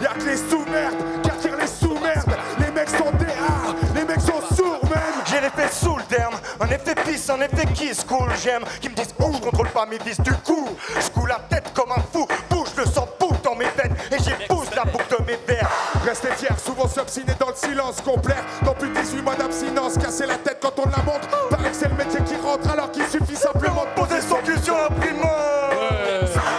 Y'a que les sous-merdes qui attirent les sous-merdes. Les mecs sont des arts, les mecs sont sourds même. J'ai l'effet sous le terme, un effet pisse, un effet kiss cool. J'aime qui me disent oh je contrôle pas mes vis du coup. Je coule la tête comme un fou, bouge le sang bout dans mes veines et j'épouse la boucle de mes verres. Restez fiers, souvent s'obstiner dans le silence complet. Dans plus de 18 mois d'abstinence, casser la tête quand on la montre. Paraît que c'est le métier qui rentre alors qu'il suffit simplement de Poser son cul sur l'imprimeur.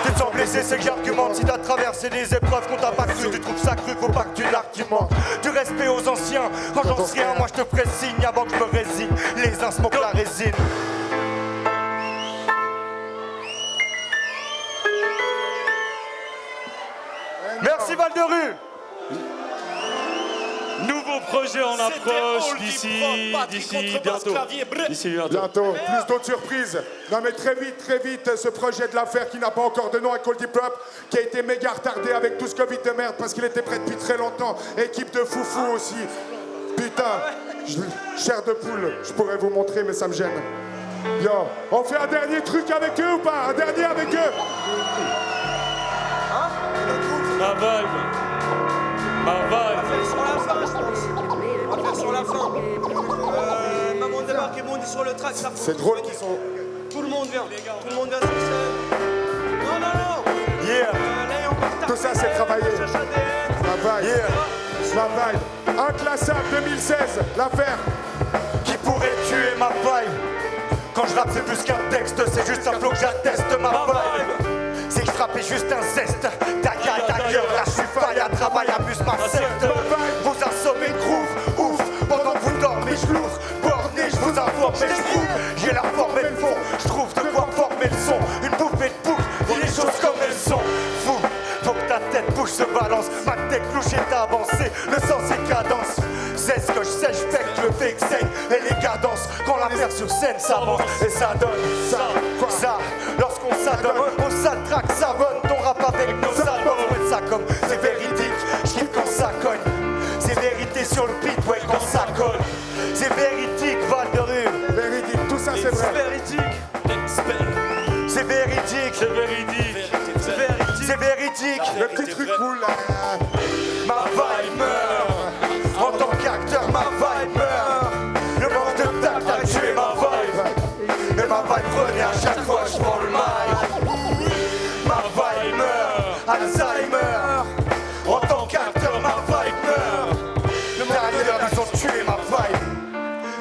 Tu te sens blessé, c'est que j'argumente. Si t'as traverser des épreuves qu'on t'a pas cru. Tu trouves ça cru, faut pas que tu l'argumentes. Du respect aux anciens, quand j'en sais rien, moi je te ferai signe avant que je me résigne. Les uns smoke la résine. Merci Val-de-Rue. Nouveau projet en approche d'ici bientôt. Bientôt, plus d'autres surprises. Non mais très vite, ce projet de l'affaire qui n'a pas encore de nom à Call Deep Hop, qui a été méga retardé avec tout ce Covid de merde parce qu'il était prêt depuis très longtemps. Équipe de foufou aussi. Putain, chair de poule, je pourrais vous montrer mais ça me gêne. Yo, on fait un dernier truc avec eux ou pas? Un dernier avec eux? Ma vibe. On va faire sur la fin. Maman débarque et Mondi sur le track. C'est drôle qu'ils sont... Tout le monde vient. Tout le monde vient sur scène. Non. Yeah. Tout ça c'est travaillé. Ma vibe. Yeah. Ma vibe. Inclassable 2016, l'affaire. Qui pourrait tuer ma vibe? Quand je rappe c'est plus qu'un texte, c'est juste un flow que j'atteste ma vibe. C'est que je frappais juste un zeste. Ta gueule, là je suis faille à travail, abuse ma secte. Vous assommez groove, ouf. Pendant que vous dormez, je l'ouvre. Borné, je vous informe et je trouve. J'ai la forme et le fond. Je trouve de quoi former le son. Une bouffée de boucle, dis les choses comme elles sont. Fou, faut que ta tête bouge se balance. Ma tête louche est avancée, le sens est cadence. C'est ce que je sais, je fais que je le fais excelle. Et les cadences, quand la mer sur scène s'avance. Et ça donne ça, lorsqu'on s'adonne, on s'attraque, savonne. Ton rap avec nos albums, ouais ça comme c'est véridique. Je kiffe quand ça cogne. C'est vérité sur le beat, ouais quand ça colle. C'est véridique, Val-de-Rue. Véridique, tout ça c'est vrai. C'est véridique. C'est véridique. C'est véridique. C'est véridique. Le petit truc cool là. Ma vibe meurt. En tant qu'acteur, ma vibe meurt. Le manque de tact a tué ma vibe. Et ma vibe renaît à chaque fois que je prends le mic. Ma vibe meurt. Alzheimer. En tant qu'acteur, ma vibe meurt. Derrière, ils ont tué ma vibe.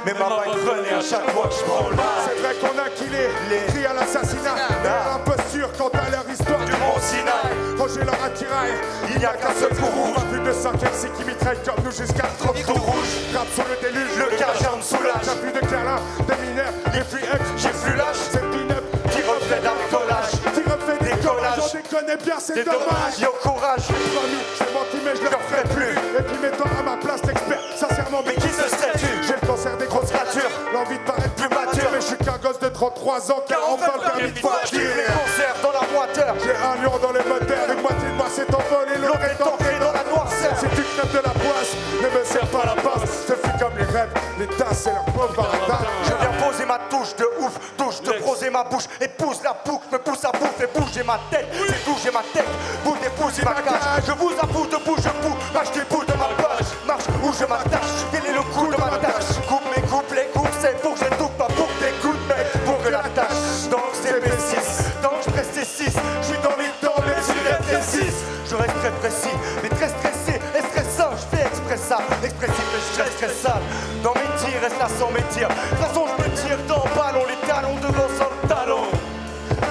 Mais ma vibe renaît à chaque fois que je prends le mic. C'est vrai qu'on a killé les cris à l'assassinat. Mais l'imposture quant à leur histoire Du Mont Sinaï. Roger leur attirail. Il n'y a qu'un seul courroux. Pas plus de 5 MC qui mitraillent comme nous jusqu'à 30 Trou rouge. Frappe sur le déluge. Le cajun me soulage. J'ai plus de câlins, de mineurs, des free X. J'ai plus lâche. C'est pin-up Qui refait d'un collage. qui refait des Décollage. collages. J'en déconne bien, c'est C'est dommage. dommage. Yo courage. Promis, j'ai menti mais je le referai plus. Et puis mettant à ma place l'expert, sincèrement. Mais qui se serait-tu? J'ai le cancer des grosses Rature. L'envie de paraître Plus mature. mais je suis qu'un gosse de 33 ans car enfin le permis de voiture. Les concerts dans la moiteur. J'ai un lion dans les moteurs, une moitié de moi s'est envolée, l'autre L'autre est entré dans la noirceur. Si tu knappes de la poisse, ne me serre pas la passe. Ce fut comme les rêves, les tasses et leur pauvre baratin. Je viens poser ma touche de ouf, touche de broser ma bouche, épouse la boucle, me pousse à bouffer, bouger ma tête, c'est bouger ma tête, bout d'épouse ma cage. Je vous avoue debout, je boue, mâche des bouts de ma page, marche où je m'attache, quel est le coup de ma tâche? Coupe mes coupes, les coupes, c'est pour que je touche pas pour que t'écoutes, mais pour que la tâche. Donc c'est P6, donc je presse les 6, je suis dans les temps, mais je reste 6. Je reste très précis, mais très stressé et stressant, je fais exprès ça, expressif mais je reste stressable. Dans mes tirs, reste là sans mes tirs. De toute façon, je me tire dans le ballon, les talons devant sans le talon.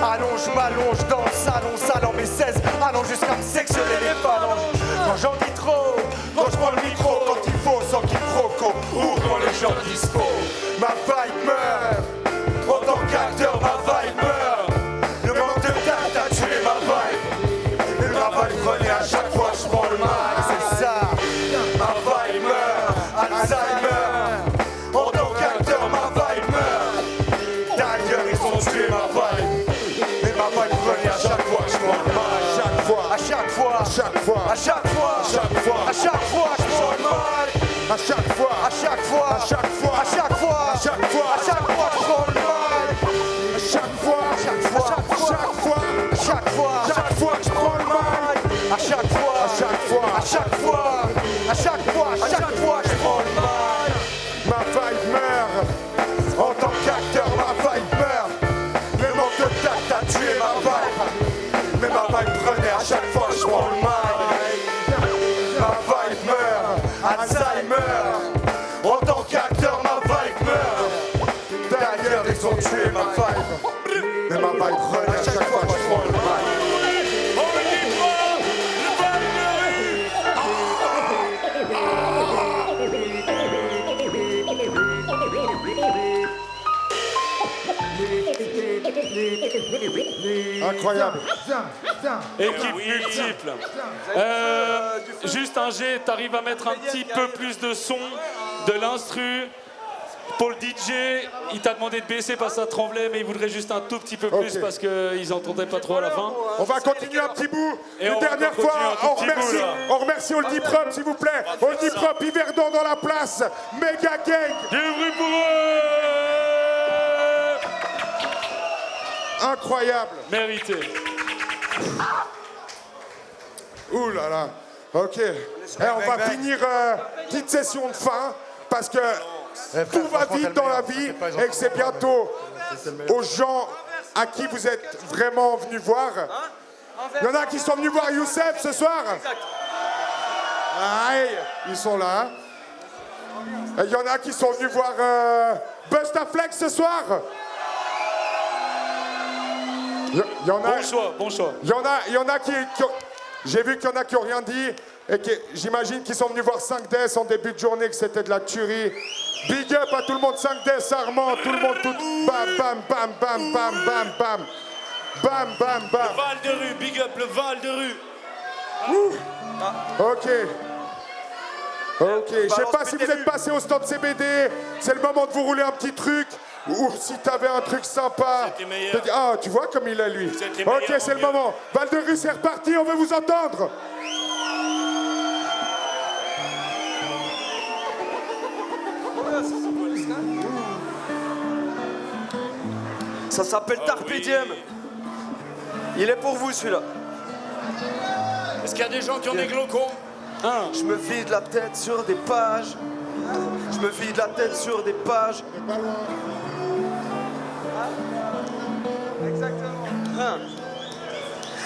Allonge, m'allonge dans le salon mes 16, allons jusqu'à me sectionner les phalanges. Quand j'en dis trop, quand je prends le micro, quand il faut, sans quiproquo, ou quand les gens disent faux. Ma vibe meurt, en tant qu'acteur, ma vibe meurt. Le manque de tact a tué ma vibe. Et ma vibe renaît à chaque fois que je prends le mic, c'est ça. Ma vibe meurt, Alzheimer. En tant qu'acteur, ma vibe meurt. D'ailleurs, ils ont tué ma vibe. Mais ma vibe renaît à chaque fois que je prends le mic. Chaque fois, À chaque fois, à chaque fois, à chaque fois, chaque fois, à chaque fois, je prends le mic. à chaque fois, À chaque fois, à chaque fois, à chaque fois, à chaque fois, à chaque fois, je prends le mic. à chaque fois, À chaque fois, chaque fois, à chaque fois, chaque fois que je prends le mic. à chaque fois, À chaque fois, à chaque fois, à chaque fois, à chaque fois, je prends le mic. Ma vibe meurt. En tant qu'acteur, ma vibe meurt. Le manque de tact a tué ma vibe. Mais ma vibe renaît à chaque fois que je prends le mic. Ma vibe meurt, Alzheimer. En tant qu'acteur, ma vibe meurt. D'ailleurs, ils ont tué ma vibe. Mais ma vibe renaît À chaque fois que je prends le mic. Incroyable. Équipe multiple. Juste un G, t'arrives à mettre un petit peu plus de son, de l'instru. Pour le DJ, il t'a demandé de baisser parce que ça tremblait, mais il voudrait juste un tout petit peu plus parce qu'ils n'entendaient pas trop à la fin. On va continuer un petit bout. Et Une on va dernière continuer fois, un tout petit bout, là. on remercie Oldie Prop, s'il vous plaît. Oldie Prop, Yverdon dans la place. Méga Gang. Du bruit pour eux. Incroyable. Mérité. Ouh là là. Ok. On va finir petite session de fin parce que tout va vite dans la vie et que c'est bientôt aux gens à qui vous êtes vraiment venus voir. Il y en a qui sont venus voir Youssef ce soir. Aïe, ils sont là. Il y en a qui sont venus voir Bustaflex ce soir. Il y en a, Bon choix. Il y en a qui ont... J'ai vu qu'il y en a qui n'ont rien dit et que j'imagine qu'ils sont venus voir 5DS en début de journée, que c'était de la tuerie. Big up à tout le monde, 5DS, Armand, tout le monde, tout... Bam, bam, bam, bam, bam, bam, bam. Bam, bam, bam. Le Val de Rue, big up le Val de Rue. Ok. Ok, je sais pas si vous êtes passé au stand CBD, c'est le moment de vous rouler un petit truc. Ou si t'avais un truc sympa. Ah, tu vois comme il est lui. Ok, c'est le moment. Val de Rue, c'est reparti, on veut vous entendre. Ça s'appelle Carpe Diem. Il est pour vous celui-là. Est-ce qu'il y a des gens qui ont des glaucomes? Je me vide la tête sur des pages. Je me vide la tête sur des pages. Exactement.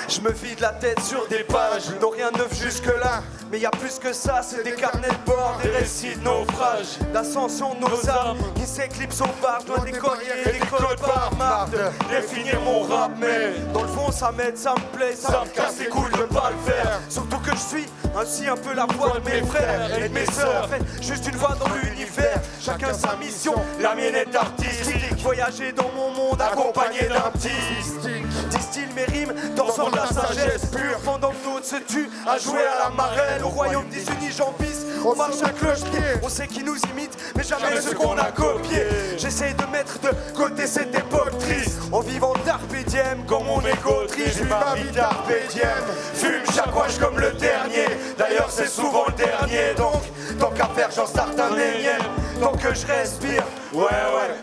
Je me vide la tête sur des pages. Non, rien de neuf jusque-là. Mais y a plus que ça, c'est des carnets de bord, des récits de naufrage, d'ascension de nos âmes qui s'éclipsent au bar. Je dois décoller les codes par marre de définir mon rap. Mais dans le fond, ça m'aide, ça me plaît, ça me casse les couilles de pas le faire. Surtout que je suis ainsi un peu la voix de mes frères et de mes sœurs. En fait, juste une voix dans l'univers, chacun sa mission. La mienne est artistique, voyager dans mon monde accompagné d'un petit stick. Distille mes rimes, dansant de la sagesse pure. Pendant que d'autres se tuent à jouer à la marraine. Au royaume des unis, j'en pisse, on marche à cloche-pied. On sait qui nous imite, mais jamais ce qu'on a copié. J'essaye de mettre de côté cette époque triste, en vivant Carpe Diem comme mon égo triste. Vis ma vie Carpe Diem, fume chaque wash comme le dernier. D'ailleurs c'est souvent le dernier, donc tant qu'à faire j'en starte un énième. Tant que je respire, ouais,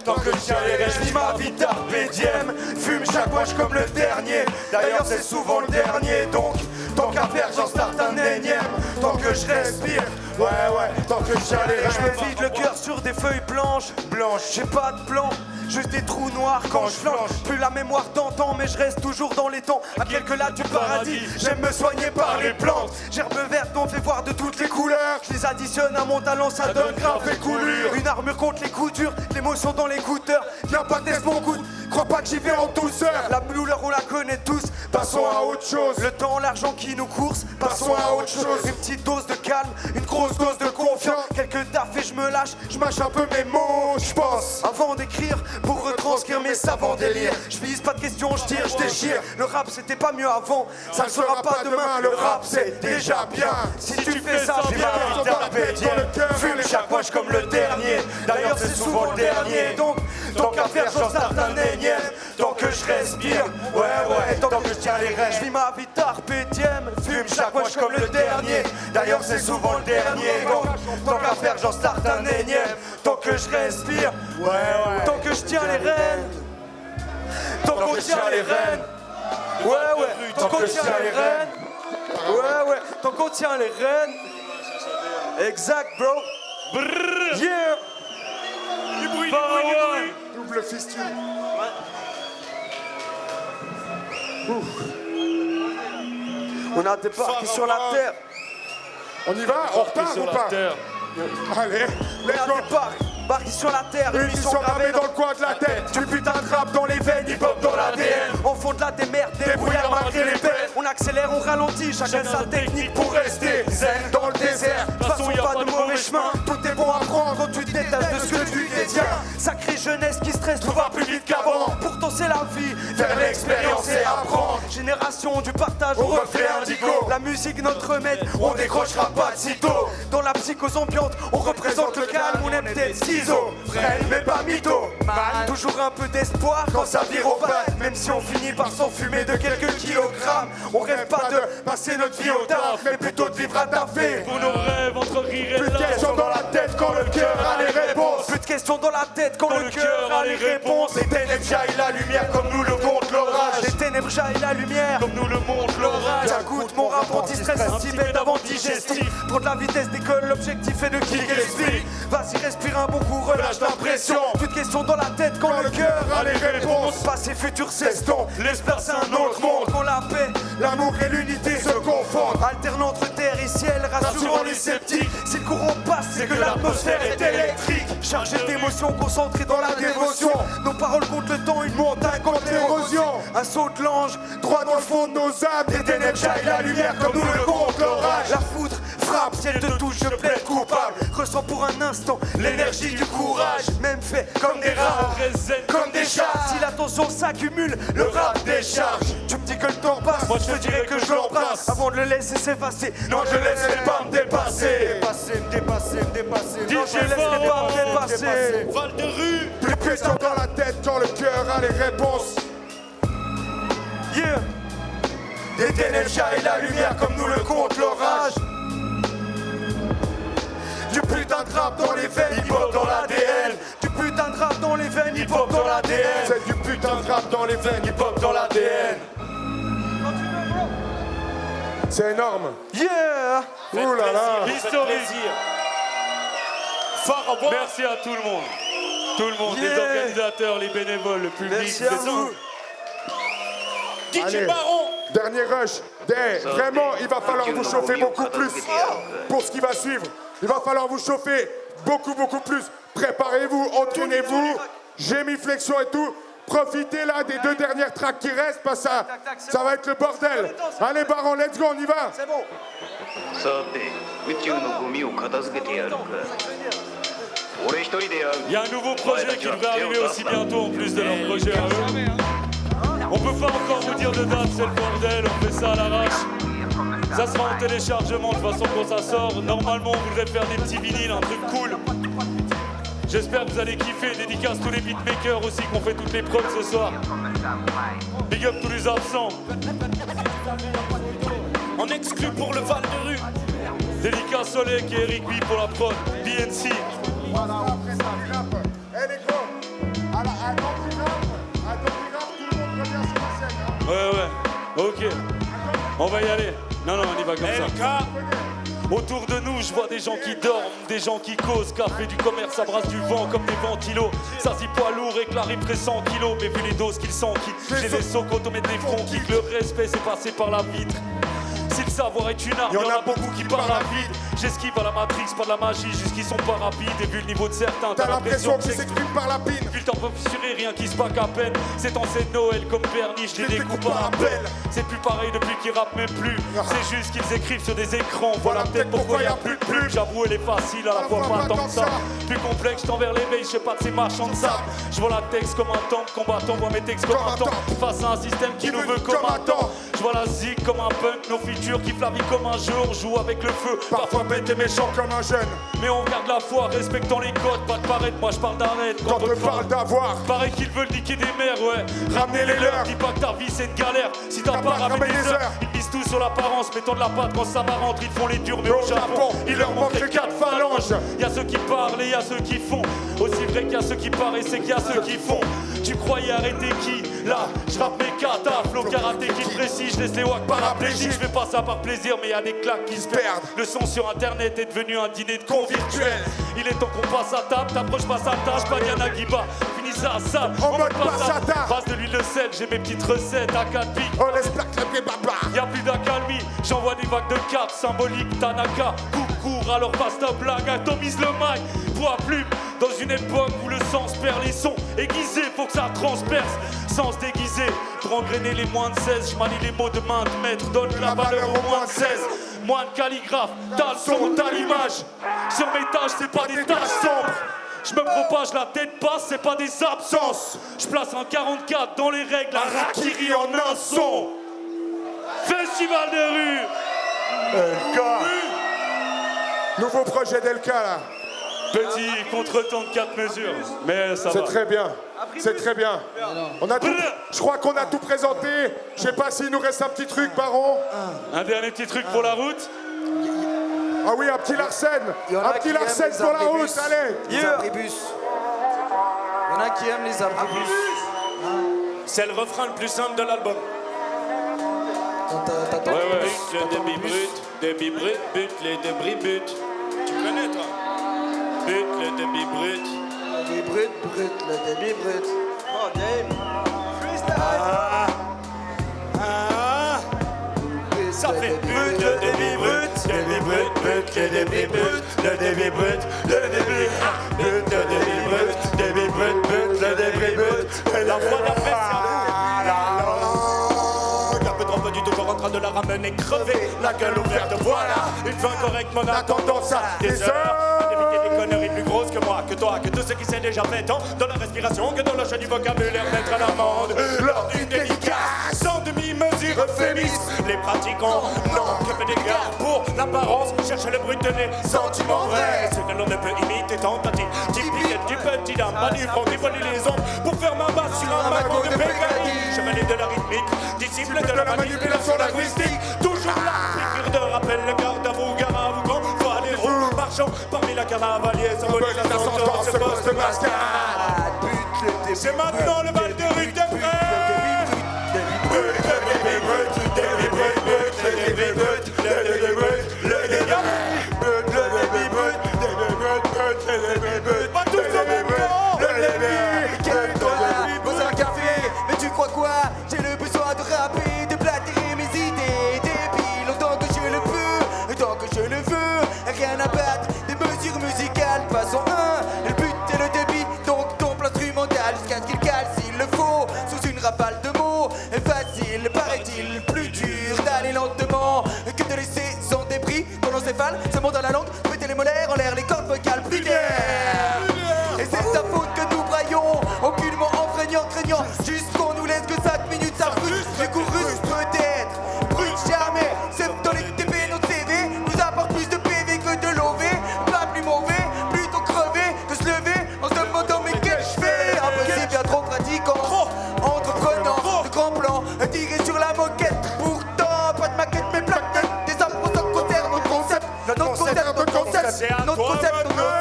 tant que je tiens les rêves. Je vis ma vie Carpe Diem, fume chaque wash comme le dernier. D'ailleurs c'est souvent le dernier, donc tant qu'à faire j'en starte un énième. Tant que je respire, ouais, tant que je tiens les rêves. Je me vide le cœur sur des feuilles blanches, j'ai pas de plan. Juste des trous noirs quand je flanche. Plus la mémoire d'antan, mais je reste toujours dans les temps. À quelques lattes du paradis, j'aime me soigner par les plantes. Gerbes vertes on fait voir de toutes les couleurs. Je les additionne à mon talent, ça donne grave et coulure. Une armure contre les coups durs, l'émotion dans l'écouteur. Viens pas tester mon goût, crois pas que j'y vais en douceur. La douleur on la connaît tous, passons à autre chose. Le temps, l'argent qui nous course, passons à autre chose. Une petite dose de calme, une grosse dose de confiance. Quelques taffes et je me lâche, je mâche un peu mes mots, je pense. Avant d'écrire, pour retranscrire mes savants délires. Je vise pas de questions, je tire, je déchire. Le rap c'était pas mieux avant, ça ne sera pas demain. Le rap c'est déjà bien. Si tu fais ça, j'ai ma vie Carpe Diem. Fume chaque poche comme le dernier. D'ailleurs c'est souvent le dernier. Donc tant qu'à faire j'en starte un énième. Tant que je respire, ouais, tant que je tiens les rênes. Je vis ma vie Carpe Diem. Fume chaque poche comme le dernier. D'ailleurs c'est souvent le dernier. Donc tant qu'à faire j'en starte un énième. Tant que je respire, ouais, tant que je tiens les rênes. Tant qu'on tient les rênes. Ouais, tant qu'on tient les rênes. Ouais, tant qu'on tient les rênes. Exact, bro. Yeah. Du bruit. Double fistule. On a débarqué sur la terre. On y va? On repart ou pas? Allez, let's go. Barqué sur la terre, une mission gravée dans le coin de la tête. Du putain de rap dans les veines, hip-hop dans l'ADN. On fond de la démerde, débrouillard malgré les peines. On accélère, on ralentit, chacun sa technique pour rester zen dans le désert. De toute façon, pas de mauvais chemin, tout est bon à prendre quand tu te détaches de ce que tu détiens. Sacrée jeunesse qui stresse, tout va plus vite vite qu'avant. Pourtant c'est la vie, faire l'expérience et apprendre. Génération du partage, on refait indigo. La musique notre remède, on décrochera pas de sitôt. Dans la psychose ambiante, on représente le calme. On est peut-être ciseaux, vrai mais pas mytho. Man, toujours un peu d'espoir quand ça vire au bas. Même si on finit par s'enfumer de quelques kilogrammes. On rêve pas de passer notre vie au taf, mais plutôt de vivre à taffer. Pour nos rêves entre rire et Plus de questions dans la tête quand le cœur a les réponses. Plus de questions dans la tête quand le cœur a les réponses. Les ténèbres jaillent la lumière comme nous le montre l'orage. Les ténèbres jaillent la lumière comme nous le montre l'orage. Ça goûte mon rap anti-stress, activé d'avant digestif. Trop de la vitesse décolle, l'objectif est de cliquer l'esprit. Vas-y respire un bon coup, relâche la pression. Plus de questions dans la tête quand le cœur a les réponses. Passé, futur, s'estompe, l'espace c'est un autre monde. Quand la paix, L'amour et l'unité se confondent. alternant entre terre et ciel, rassurant les sceptiques. Si le courant passe, c'est que l'atmosphère est électrique. Chargée d'émotions, concentrée dans la dévotion. Nos paroles contre le temps, une montagne contre l'érosion. Un saut de l'ange, Droit dans le fond de nos âmes, des ténèbres jaillent la lumière comme nous le montre l'orage. la foudre frappe, si elle te touche, je plaide coupable. Ressens pour un instant l'énergie du courage. Même fait comme des rats, comme des chats. Si la tension s'accumule, le rap décharge. Tu me dis que le temps passe, moi je te dirais que je l'embrasse. Avant de le laisser s'effacer, non je laisserai pas me dépasser. Me dépasser. Non je laisserai pas me dépasser. Val de rue. Plus de questions dans la tête quand le cœur a les réponses. Yeah. Des ténèbres jaillent la lumière comme nous le compte l'orage. Du putain de rap dans les veines, Hip-hop dans l'ADN. du putain de rap dans les veines, hip-hop dans l'ADN. C'est du putain de rap dans les veines. Hip-hop dans l'ADN. C'est énorme. Yeah. Ouh là là. Historique. Merci à tout le monde. Tout le monde, les Yeah. organisateurs, les bénévoles, le public. Merci à vous. Allez, dernier rush. Vraiment, il va falloir vous chauffer beaucoup plus pour ce qui va suivre. Il va falloir vous chauffer beaucoup plus. Préparez-vous, entraînez-vous. Gémiflexion et tout. Profitez là des 2 dernières tracks qui restent parce que ça va être le bordel. Allez Baron, let's go, on y va. C'est bon. Il y a un nouveau projet qui devrait arriver aussi bientôt en plus de leur projet à eux. On peut pas encore vous dire de date, c'est le bordel, on fait ça à l'arrache. Ça sera en téléchargement de toute façon quand ça sort. Normalement on voudrait faire des petits vinyles, un truc cool. J'espère que vous allez kiffer. Dédicace tous les beatmakers aussi qui ont fait toutes les prods ce soir. Big up tous les absents. En exclu pour le Val de rue. Dédicace Solek et Eric B pour la prod. BNC. Voilà, après ça, rap. Eh les gros, à l'anti-rap, tout le monde revient sur la scène. Hein. Ouais, ok. On va y aller. Non, on y va comme ça. Autour de nous, je vois des gens qui dorment, des gens qui causent. Café du commerce, ça brasse du vent comme des ventilos. Ça s'y poids lourd, éclairé près 100 kilos. Mais vu les doses qu'ils s'enquillent, j'ai des sauts automètres des fronts qui le respect, c'est passé par la vitre. Si le savoir est une arme, y'en a beaucoup qui parlent à vide. J'esquive à la Matrix, pas de la magie, juste qu'ils sont pas rapides. Et vu le niveau de certains, T'as l'impression qu'ils s'expriment par la pine. Vu le temps professionnel, rien qui se pack à peine. C'est en scène Noël comme Bernie, je les découpe à rappel. C'est plus pareil depuis qu'ils rappent même plus. C'est juste qu'ils écrivent sur des écrans. Voilà peut-être pourquoi y a plus de pub. J'avoue, elle est facile, à la fois pas tant que ça. Plus complexe, j't'envers l'éveil, je sais pas de ces marchands de sable. Je vois la texte comme un tank, combattant, vois mes textes comme un tank. Face à un système qui nous veut comme un tank. Je vois la zig comme un punk, nos features qui la vie comme un jeu, on joue avec le feu. Parfois bête et méchant comme un jeune. Mais on garde la foi, respectant les codes, pas de paraître, moi je parle d'arrête. Quand on parle d'avoir, pareil qu'ils veulent niquer des mères, ouais. Ramenez les leurs, dis pas que ta vie c'est une galère. Si t'as pas ramené des heures, ils misent tout sur l'apparence, mettons de la pâte quand ça va rentrer, ils font les durs, mais au Japon, il leur manque les 4 phalanges. Y'a ceux qui parlent et y'a ceux qui font. Aussi vrai qu'il y a ceux qui parlent et c'est qu'il y a ceux qui font. Tu croyais arrêter qui? Là, je rappe mes katas, flow karaté qui précis, je laisse les wacks paraplégiques. Je fais pas ça par plaisir, mais y'a des claques qui se perdent. Le son sur internet est devenu un dîner de cons virtuel. Il est temps qu'on passe à table, t'approches pas sa tâche, pas Diana Giba. Finis ça à sable, en mode passe à table. Passe de l'huile de sel, j'ai mes petites recettes à 4 pics. On laisse plaque les baba. Y'a plus d'accalmie, j'envoie des vagues de cap symboliques. Tanaka, coupe court, alors passe ta blague, atomise le mic. Poids plume, dans une époque où le sens perd les sons. Aiguisé, faut que ça transperce. Sens déguisé, pour engrainer les moins de 16. Je manie les mots de main de maître, donne la valeur aux moins de 16. Moins de calligraphe, t'as le son, t'as l'image. Sur mes tâches, c'est pas des tâches sombres. Je me propage la tête basse, c'est pas des absences. Je place un 44 dans les règles, un Rakiri en un son. Festival de rue. LK. Nouveau projet d'LK là. Petit contretemps de 4 mesures, mais ça va. C'est très bien. C'est très bien. On a tout, je crois qu'on a tout présenté. Je sais pas s'il nous reste un petit truc, Baron. Un dernier petit truc pour la route. Ah oui, un petit Larsen. Un petit Larsen pour la route, allez. Les abribus. Il y en a qui aiment les abribus. C'est le refrain le plus simple de l'album. Ouais. Le débit brut, but, les débris but. Tu connais toi? But, le débit brut. Le débit brut, le débit brut. Oh, Dave. Ça fait but, le débit brut, débit brut, but, le débit brut, le débit brut, le débit brut, le débit brut, débit brut, but, le débit brut. La voix d'après, un peu trop du tout, en train de la ramener crevée, la gueule ouverte, voilà, une fin correcte, mon attendance à des heures. D'éviter des conneries plus grosses que moi, que toi, que tout ce qui s'est déjà fait, tant dans la respiration que dans le jeu du vocabulaire, mettre à l'amende lors d'une dédicace. Sans demi-mesure euphémisme, les pratiquants n'ont que peu d'égards pour l'apparence, cherche le brut de nez, sentiment vrai. Ce que l'on ne peut imiter, tentative typique du petit dame, manœuvre qui polie les ondes pour faire ma base sur un magot de mécanique. Chevalier de la rythmique, disciple de la manipulation linguistique, toujours là, piqûre de rappel, le garde à vous, gare à vous, quand voit les roues marchant parmi la caravalier, symbolise la sentence, ce poste mascarade. C'est maintenant le bal de rue des frères. Pas tous en même temps. Dans un café, mais tu crois quoi? J'ai le besoin de rapper, de plater mes idées débiles autant que je le peux, autant que je le veux. Rien à battre, des mesures musicales, façon 1. Le but est le débit, donc ton plan instrumental jusqu'à ce qu'il cale s'il le faut. Sous une rafale de mots, facile, paraît-il, plus dur d'aller lentement que de laisser son débris. Ton encéphale se monte dans la langue, mettez les molaires en l'air, les cordes vocales plus d'air. Et c'est ta faute que nous braillons, aucunement enfreignant, craignant, juste qu'on nous laisse que 5 minutes, ça frustre. Du coup, russe peut-être, brut jamais. C'est dans les TP, notre CV nous apporte plus de PV que de l'OV. Pas plus mauvais, plutôt crevé que se lever en se demandant mais qu'est-ce que je fais. Impossible, bien trop pratiquant, entreprenant, de grands plans, tiré sur la moquette. Pourtant, pas de maquette, mais plaquettes. Des approches de concert, notre concept, notre concept, notre concept, notre concept, notre concept.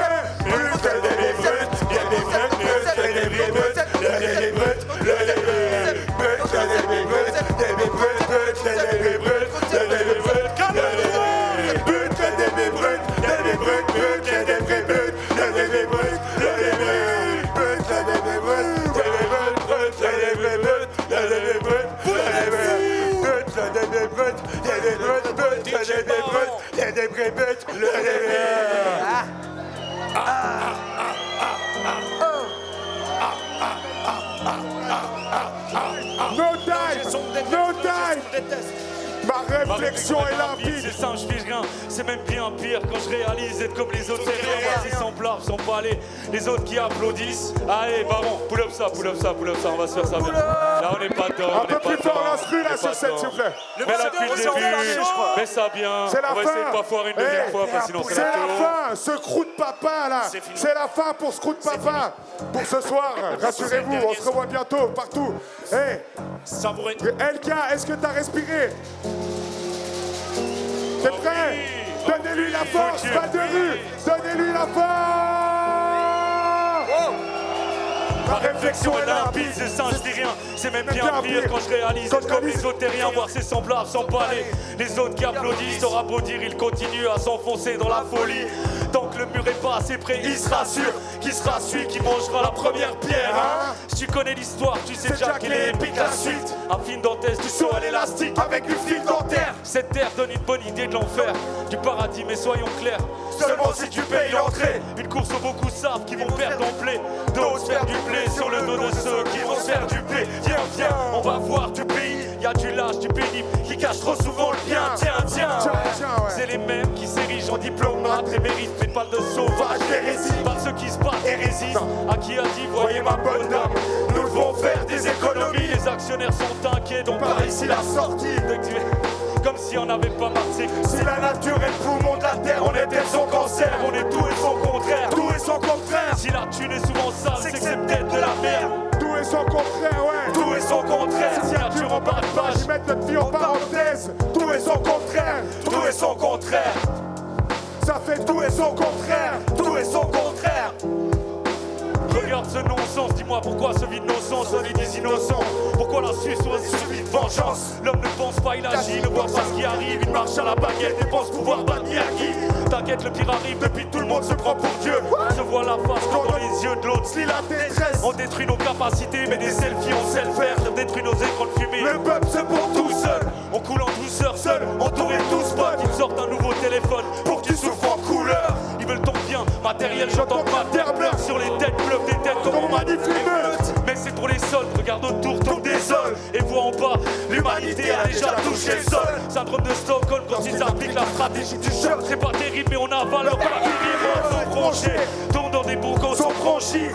No time. Ma réflexion est limpide. C'est simple, je fige rien. C'est même bien pire quand je réalise être comme les autres. C'est semblable, sans parler. Les autres qui applaudissent. Allez, Baron, pull up ça, on va se faire ça bien. Là, on n'est pas dedans. Un peu plus fort l'instru là sur scène, s'il vous plaît. Mais là, depuis le début, mets ça bien. C'est la on va fin. essayer de pas foirer une deuxième fois, parce que sinon c'est C'est la la fin, ce crew de papa là. C'est la fin pour ce crew de papa. Pour ce soir, rassurez-vous, on se revoit bientôt partout. Hey, LK, est-ce que t'as respiré? T'es prêt? Donnez-lui la force, pas de rue. Donnez-lui la force. Ma réflexion est limpide, c'est ça, je dis rien. C'est même bien pire quand je réalise être comme les autres terriens, voir ses semblables sans parler. Les autres qui applaudissent, t'auras beau dire, ils continuent à s'enfoncer dans la folie. Tant que le mur est pas assez près, il sera sûr qui sera celui qui mangera la première pierre. Hein? Si tu connais l'histoire, tu sais déjà qu'il est épique la suite. Un film dantesque, du saut à l'élastique avec du fil dentaire. Cette terre donne une bonne idée de l'enfer, du paradis, mais soyons clairs. Seulement si tu payes l'entrée. Une course où beaucoup savent qu'ils vont perdre en plaie. D'autres faire du blé sur le dos de ceux qui vont se faire du blé. Viens, on va voir du pays. Y'a du lâche, du pénible qui cache trop souvent le bien. Tiens, c'est les mêmes qui s'érigent en diplomates et méritent. Mais pas de sauvages d'hérésie. Par ceux qui se battent, hérésie. analyse. À qui a dit, voyez ma bonne dame, nous devons faire des économies. Les actionnaires sont inquiets, donc par ici la sortie. Comme si on n'avait pas marché. Si la nature est le poumon de la terre, on est peut-être son cancer, on est tout et son contraire. Tout et son contraire. Si la thune est souvent sale, c'est que c'est peut-être de la merde. Tout est son contraire, ouais. Tout est son contraire. Si la thune en bas de page, Ils mettent notre vie en parenthèse. tout est son contraire. Tout est son contraire. Ça fait tout est son contraire. Tout est son contraire. Regarde ce non-sens, dis-moi pourquoi ce vide non-sens, on est des innocents. Pourquoi la Suisse suffit de vengeance. L'homme ne pense pas, il agit, ne voit pas ce qui arrive. Il marche à la baguette et pense pouvoir bannir qui. T'inquiète, le pire arrive, depuis tout le monde se prend pour Dieu. On se voit la face quand dans les yeux de l'autre se lit la détresse. On détruit nos capacités, mais des selfies on sait le faire. On détruit nos écrans de fumée, le peuple se porte tout seul. On coule en douceur seul, entouré de 12 potes. Ils sortent un nouveau téléphone pour que tu souffres en couleur. Ils veulent ton bien matériel, j'entends que ma terre pleure. Sur les têtes pleuvent des têtes comme on manifeste. Mais c'est pour les soldes, regarde autour, tombe des sols. Et vois en bas, l'humanité a déjà touché le sol. Syndrome de Stockholm quand ils appliquent la stratégie du choc. C'est pas terrible mais on avale leur papier. Les sont bronchés, tombent dans des boucons, sont franchis.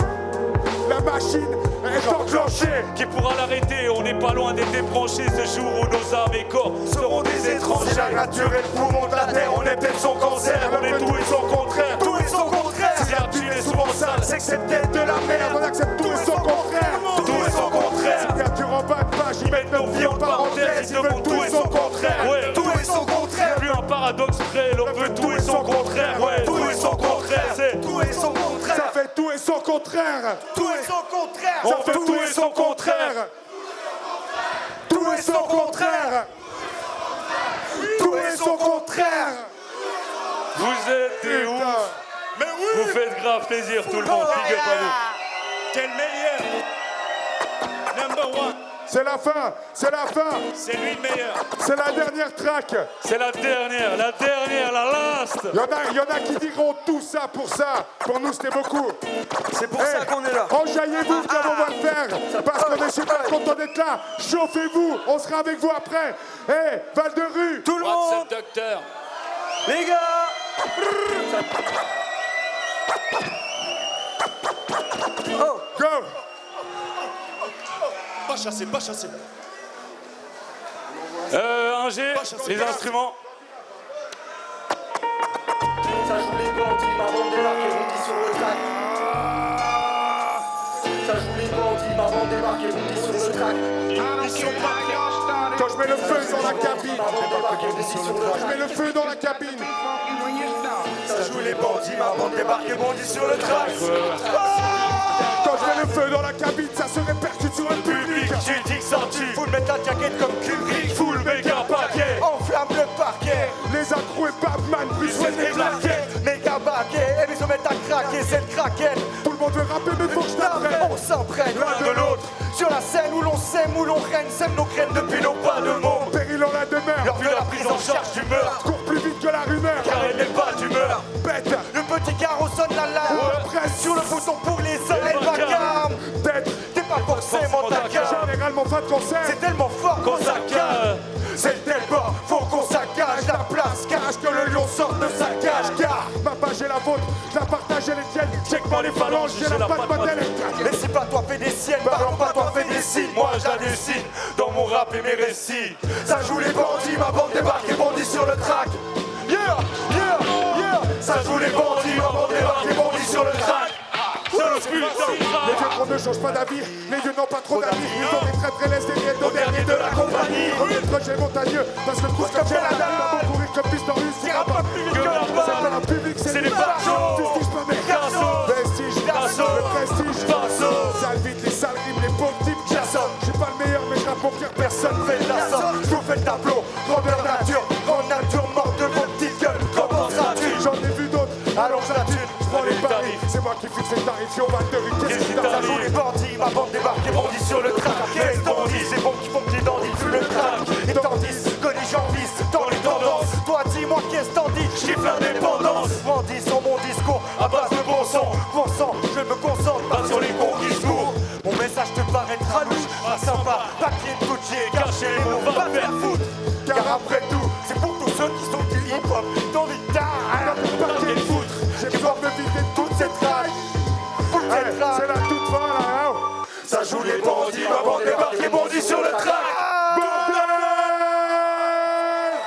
La machine est enclenchée. Qui pourra l'arrêter? On n'est pas loin d'être débranchés ce jour où nos âmes et corps seront des étrangers. La nature est le poumon de la terre, on est peut-être son cancer, on est tout et son contraire. Tout et son contraire. Si la thune est souvent sale, c'est que c'est peut-être de la merde. On accepte tout et son contraire. Tout et son contraire. Si la nature en bas de page, Ils mettent nos vies en parenthèse, ils veulent tout et son contraire. Ouais, Tout est son contraire. plus un paradoxe près, l'on veut tout et son contraire. Ouais, tout et son contraire. C'est Tout est son contraire. ça fait tout et son contraire. Tout est son contraire. on veut tout et son contraire. Tout et son contraire. Tout et son contraire. Vous êtes des ouf. Mais Vous faites grave plaisir tout le monde. Big up à vous. Quel meilleur. Number one. c'est la fin, c'est la fin. C'est lui le meilleur. C'est la dernière track. C'est la dernière, la last. Il y en a qui diront tout ça pour ça. Pour nous, c'était beaucoup. C'est pour ça qu'on est là. Enjaillez-vous comme on va le faire. Parce qu'on est super content d'être là. Chauffez-vous, on sera avec vous après. Hé, Val de Rue. Tout le What's monde. up, docteur? Les gars. Oh. Go. Pas chassé, pas chassé. Un G, les instruments. Ça joue les bandits, ma bande débarque et bondit sur le track. Ça joue les bandits, ma bande débarque et bondit sur le track. Quand je mets le feu dans la cabine. Ma bande débarque et bondit sur le Je track. mets le feu dans la cabine. Ça joue les bandits, ma bande débarque et bondit sur le track. Quand je mets le feu dans la cabine, ça se répercute sur le public. Tu dis que ça tue. Faut le mettre à jaquette comme Kubrick. Full méga paquet. Enflamme le parquet. Les accros et Batman, plus Fouette les plaquettes. Méga baquet. Et les hommes mettent à craquer, c'est le kraken. Tout le monde veut rapper, mais faut que je t'apprenne. On s'imprègne L'un de l'autre. Sur la scène où l'on sème, où l'on règne, sème nos graines depuis nos pas de mots. Péril en la demeure. Lors de la prise en charge du meurtre. Cours plus vite que la rumeur. Car elle n'est pas d'humeur. Bête. Le petit carreau sonne l'alarme. Presse. Sur le bouton pour les oreilles vacarmes. Tête. T'es pas forcément d'accord. Généralement fan de concert. C'est tellement fort qu'on s'accage. C'est tellement faut qu'on saccage la place. Cache que le lion sorte de sa cage. Car Ma page est la vôtre, je la partage et les tiennes. Check pas les phalanges, j'ai la patte modèle. mais si pas toi fait des siennes, parlons pas toi fait des signes. Moi je la dessine dans mon rap et mes récits. Ça joue les bandits, ma bande débarque et bondit sur le track. Yeah, yeah, yeah. Ça joue les bandits, ma bande débarque et bondit sur le track. Les vieux gros ne changent pas d'avis, les vieux n'ont pas trop d'amis. Ils ont des traîtres et laissent des miettes au dernier de la compagnie. Reviens le projet montagneux, parce que le coup comme j'ai la dalle. Pas pour courir comme Pistorius, ira pas plus vite que la balle. C'est pas un public, c'est des barjots. Vestige pas mes cassos. Vestige, le prestige, sale vite, les sales rimes, les pauvres types qui assomment. Je suis pas le meilleur, mais je rappe mon cœur, personne fait de la somme. Je vous fais le tableau, grandeur nature, morte de vos petites gueules. Comment ça tue? J'en ai vu d'autres, allonge la thune, je prends les paris. C'est moi qui fixe les tarifs, on va te rue, qu'est-ce qui Ça joue les bandits, ma bande débarque et bondit sur le track. Qu'est-ce qu'on dit? C'est bon qui font que les dandys fuient le track. Et tandis que les gens vissent dans les tendances. Toi dis-moi qu'est-ce t'en dis? Chiffre l'indépendance. Brandis sur mon discours à base de bon sang. Bon sang, je me concentre pas sur les cons qui se bourrent. Mon message te paraîtra louche, pas sympa. Papier de Gucci et cacher les mots, va faire foutre. Car après tout, c'est pour tous ceux qui sont du hip-hop. Ton guitare, pas de foutre. J'ai besoin de me vider toute cette rage. les bandits, ma bande débarque et bondit sur le track.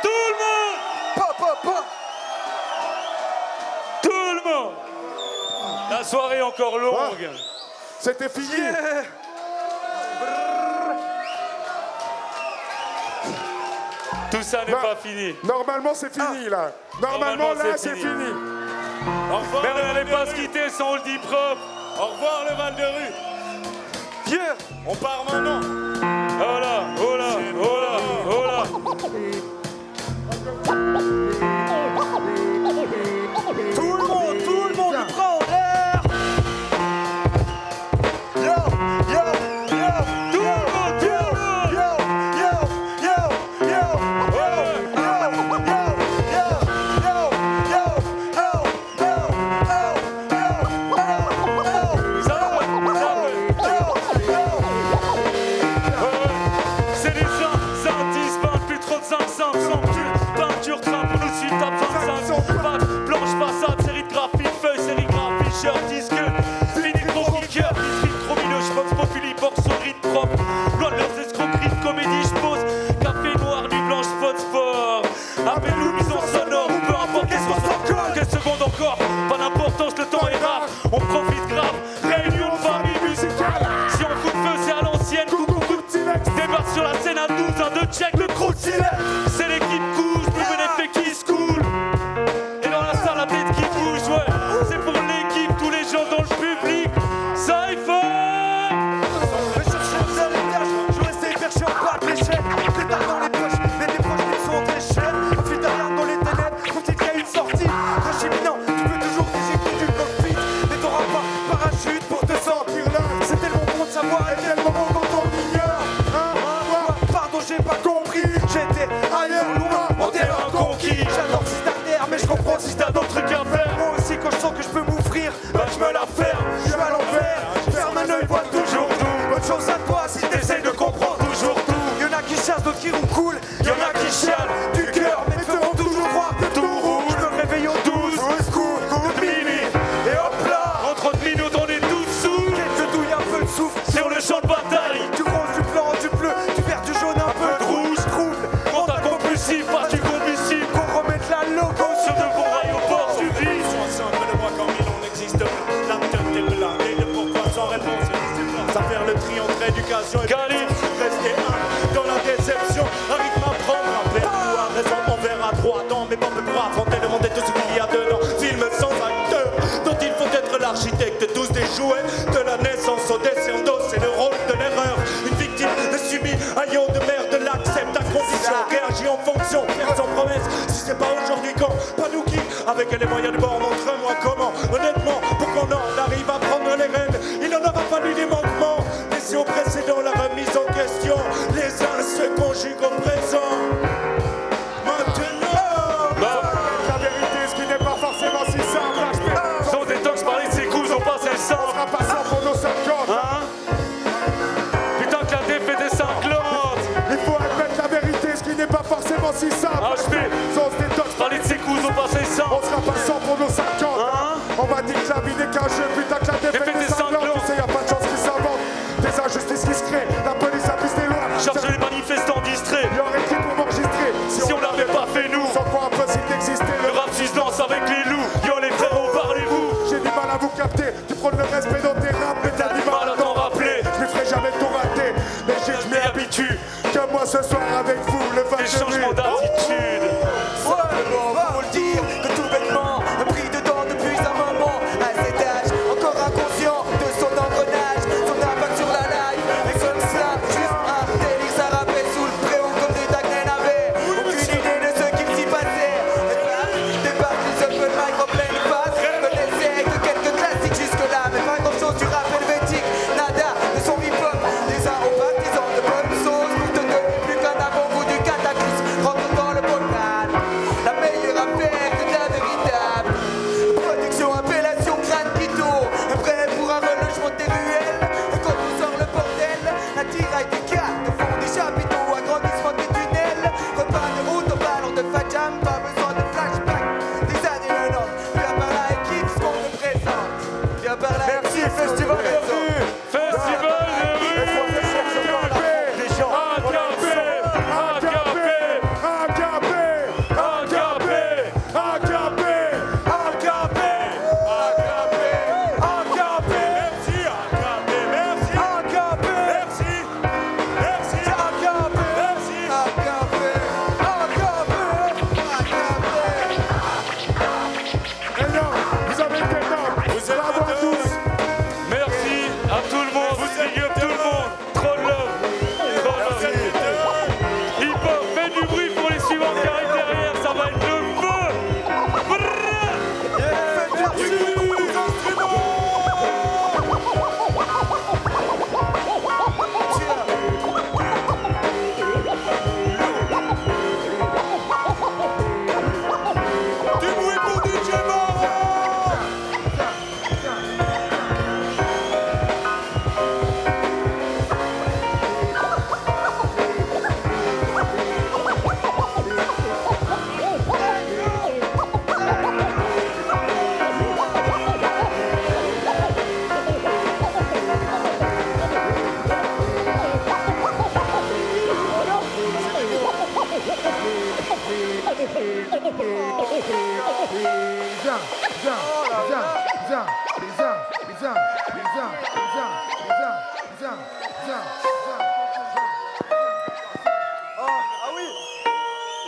Tout le monde! Tout le monde! La soirée est encore longue. C'était fini. Tout ça n'est pas fini. Normalement, c'est fini, là. Normalement, là, c'est fini. Au revoir. Mais n'allez pas se quitter sans le dit propre. Au revoir le Val de Rue. Viens. On part maintenant. Oh là, oh là, oh là, oh là. Tout le monde, il prend en l'air. Yo, yo, yo. Tout le monde, tout le monde. Yo, yo, yo, yo. C'est des 110, 20, plus trop de 500, peinture, train pour nous suivre, tape 25, pâte, blanche, façade, série de graphiques, feuilles, sérigraphie, shirt, disque, fini trop kicker, biscuit, trop mineux, je boxe populi, boxe au rythme propre, loin de leurs escroqueries de comédie, je pose, café noir, nuit blanche, spot sport, appelle-nous mise en sonore, ou peu importe, qu'est-ce qu'on s'en colle, quelques secondes encore, pas d'importance, le temps est rare, on profite grave, réunion de famille musicale, si on fout de feu, c'est à l'ancienne, coucou, débarque sur la scène à 12, un de check, le crew c'est l'équipe couche, nouvel effet qui se coule. Et dans la salle, la tête qui bouge, ouais. C'est pour l'équipe, tous les gens dans le public. Cypher! Je cherchais dans les tâches, je restais perché en bas de l'échelle. Des dards dans les poches, mais des poches qui sont entre les chaînes. Un fil d'arrière dans les ténèbres, faut qu'il y ait une sortie. Un cheminant, tu peux toujours déjecter du cockpit. Mais t'auras pas parachute pour te sentir là. C'est tellement bon de savoir et tellement bon quand on ignore. Pardon, j'ai pas compris. J'étais ailleurs, loin, en terrain conquis. J'adore si t'as d'air, mais je comprends si t'as d'autres trucs à faire. Moi aussi, quand je sens que je peux m'ouvrir, bah je me la ferme. Je suis à l'envers, ferme un œil, vois toujours tout. Bonne chance à toi si t'essayes de comprendre toujours tout. Y'en a qui chassent, d'autres qui roulent cool. Y'en a qui chialent du cœur, mais feront toujours croire que tout rouge. Je me réveille au 12 coups de minutes. Et hop là, En 30 minutes, on est tous sous. quelques douilles, un peu de souffle. Sur le champ de bataille, Du rose, du blanc, du bleu, du vert, du jaune, un peu de rouge. Trouble, mental compulsif, pas du combustible. qu'on remette la logo Sur de bons rails au bord du vide. Ensemble, le mois quand mille on n'existe pas. La tête est là, et le pourquoi sans réponse. Ça faire le tri entre éducation et Calife. rester un dans la déception. Arrive à prendre un verre ou à raison, on verra droit dans mes bombes pour affronter le monde et tout ce qu'il y a dedans. Film sans acteur, dont il faut être l'architecte. Tous des jouets de la naissance au descendant, c'est le rôle de l'erreur. Une victime subit un ion de merde, l'accepte à condition, réagit en fonction, faire son promesse. Si c'est pas aujourd'hui, quand, pas nous qui, avec les moyens de bord, montre-moi comment. Honnêtement, pour qu'on en arrive à prendre les rênes, il en aura fallu des manquements. Laissez au précédent la remise en question, les uns se conjuguent au présent. Maintenant, La vérité, ce qui n'est pas forcément si simple. Sans détox, parler de ses coups, ils ont passé le On sang. sera passant pour nos 50. Hein? Putain que la défaite est cinglante. Il faut admettre la vérité, ce qui n'est pas forcément si simple. HP, Sans se détox, parler de ses coups, ils ont passé le sang. on sera passant pour nos 50. Hein? On m'a dit que la vie n'est qu'un jeu, putain que la défaite Défaite est est sanglante. sanglante. Tu sais, y a pas de chance qui s'invente. Des injustices qui se créent, la police abuse des lois. Cherche les manifestants distraits. Il y aurait qui pour m'enregistrer Si on l'avait pas fait nous, Sans quoi impossible d'exister. le rap suisse danse avec les loups. Yo les frérots, parlez-vous. J'ai du mal à vous capter. Tu prônes le respect dans tes raps, mais t'as du mal à t'en rappeler. Je lui ferai jamais tout rater. Mais je m'y habitue. Que moi ce soir avec vous, le Des changements d'attitude. Faut le dire que tout bêtement, pris dedans depuis un moment. À cet âge, encore inconscient de son engrenage, son impact sur la life. Et comme ça,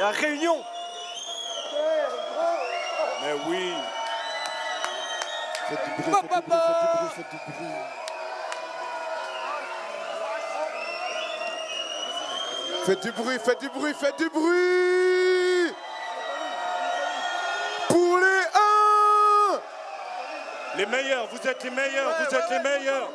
La Réunion. Mais oui. Faites du bruit, faites du bruit, faites du bruit. Faites du bruit, faites du bruit, faites du bruit. Pour les 1. Les meilleurs, vous êtes les meilleurs, vous êtes les meilleurs.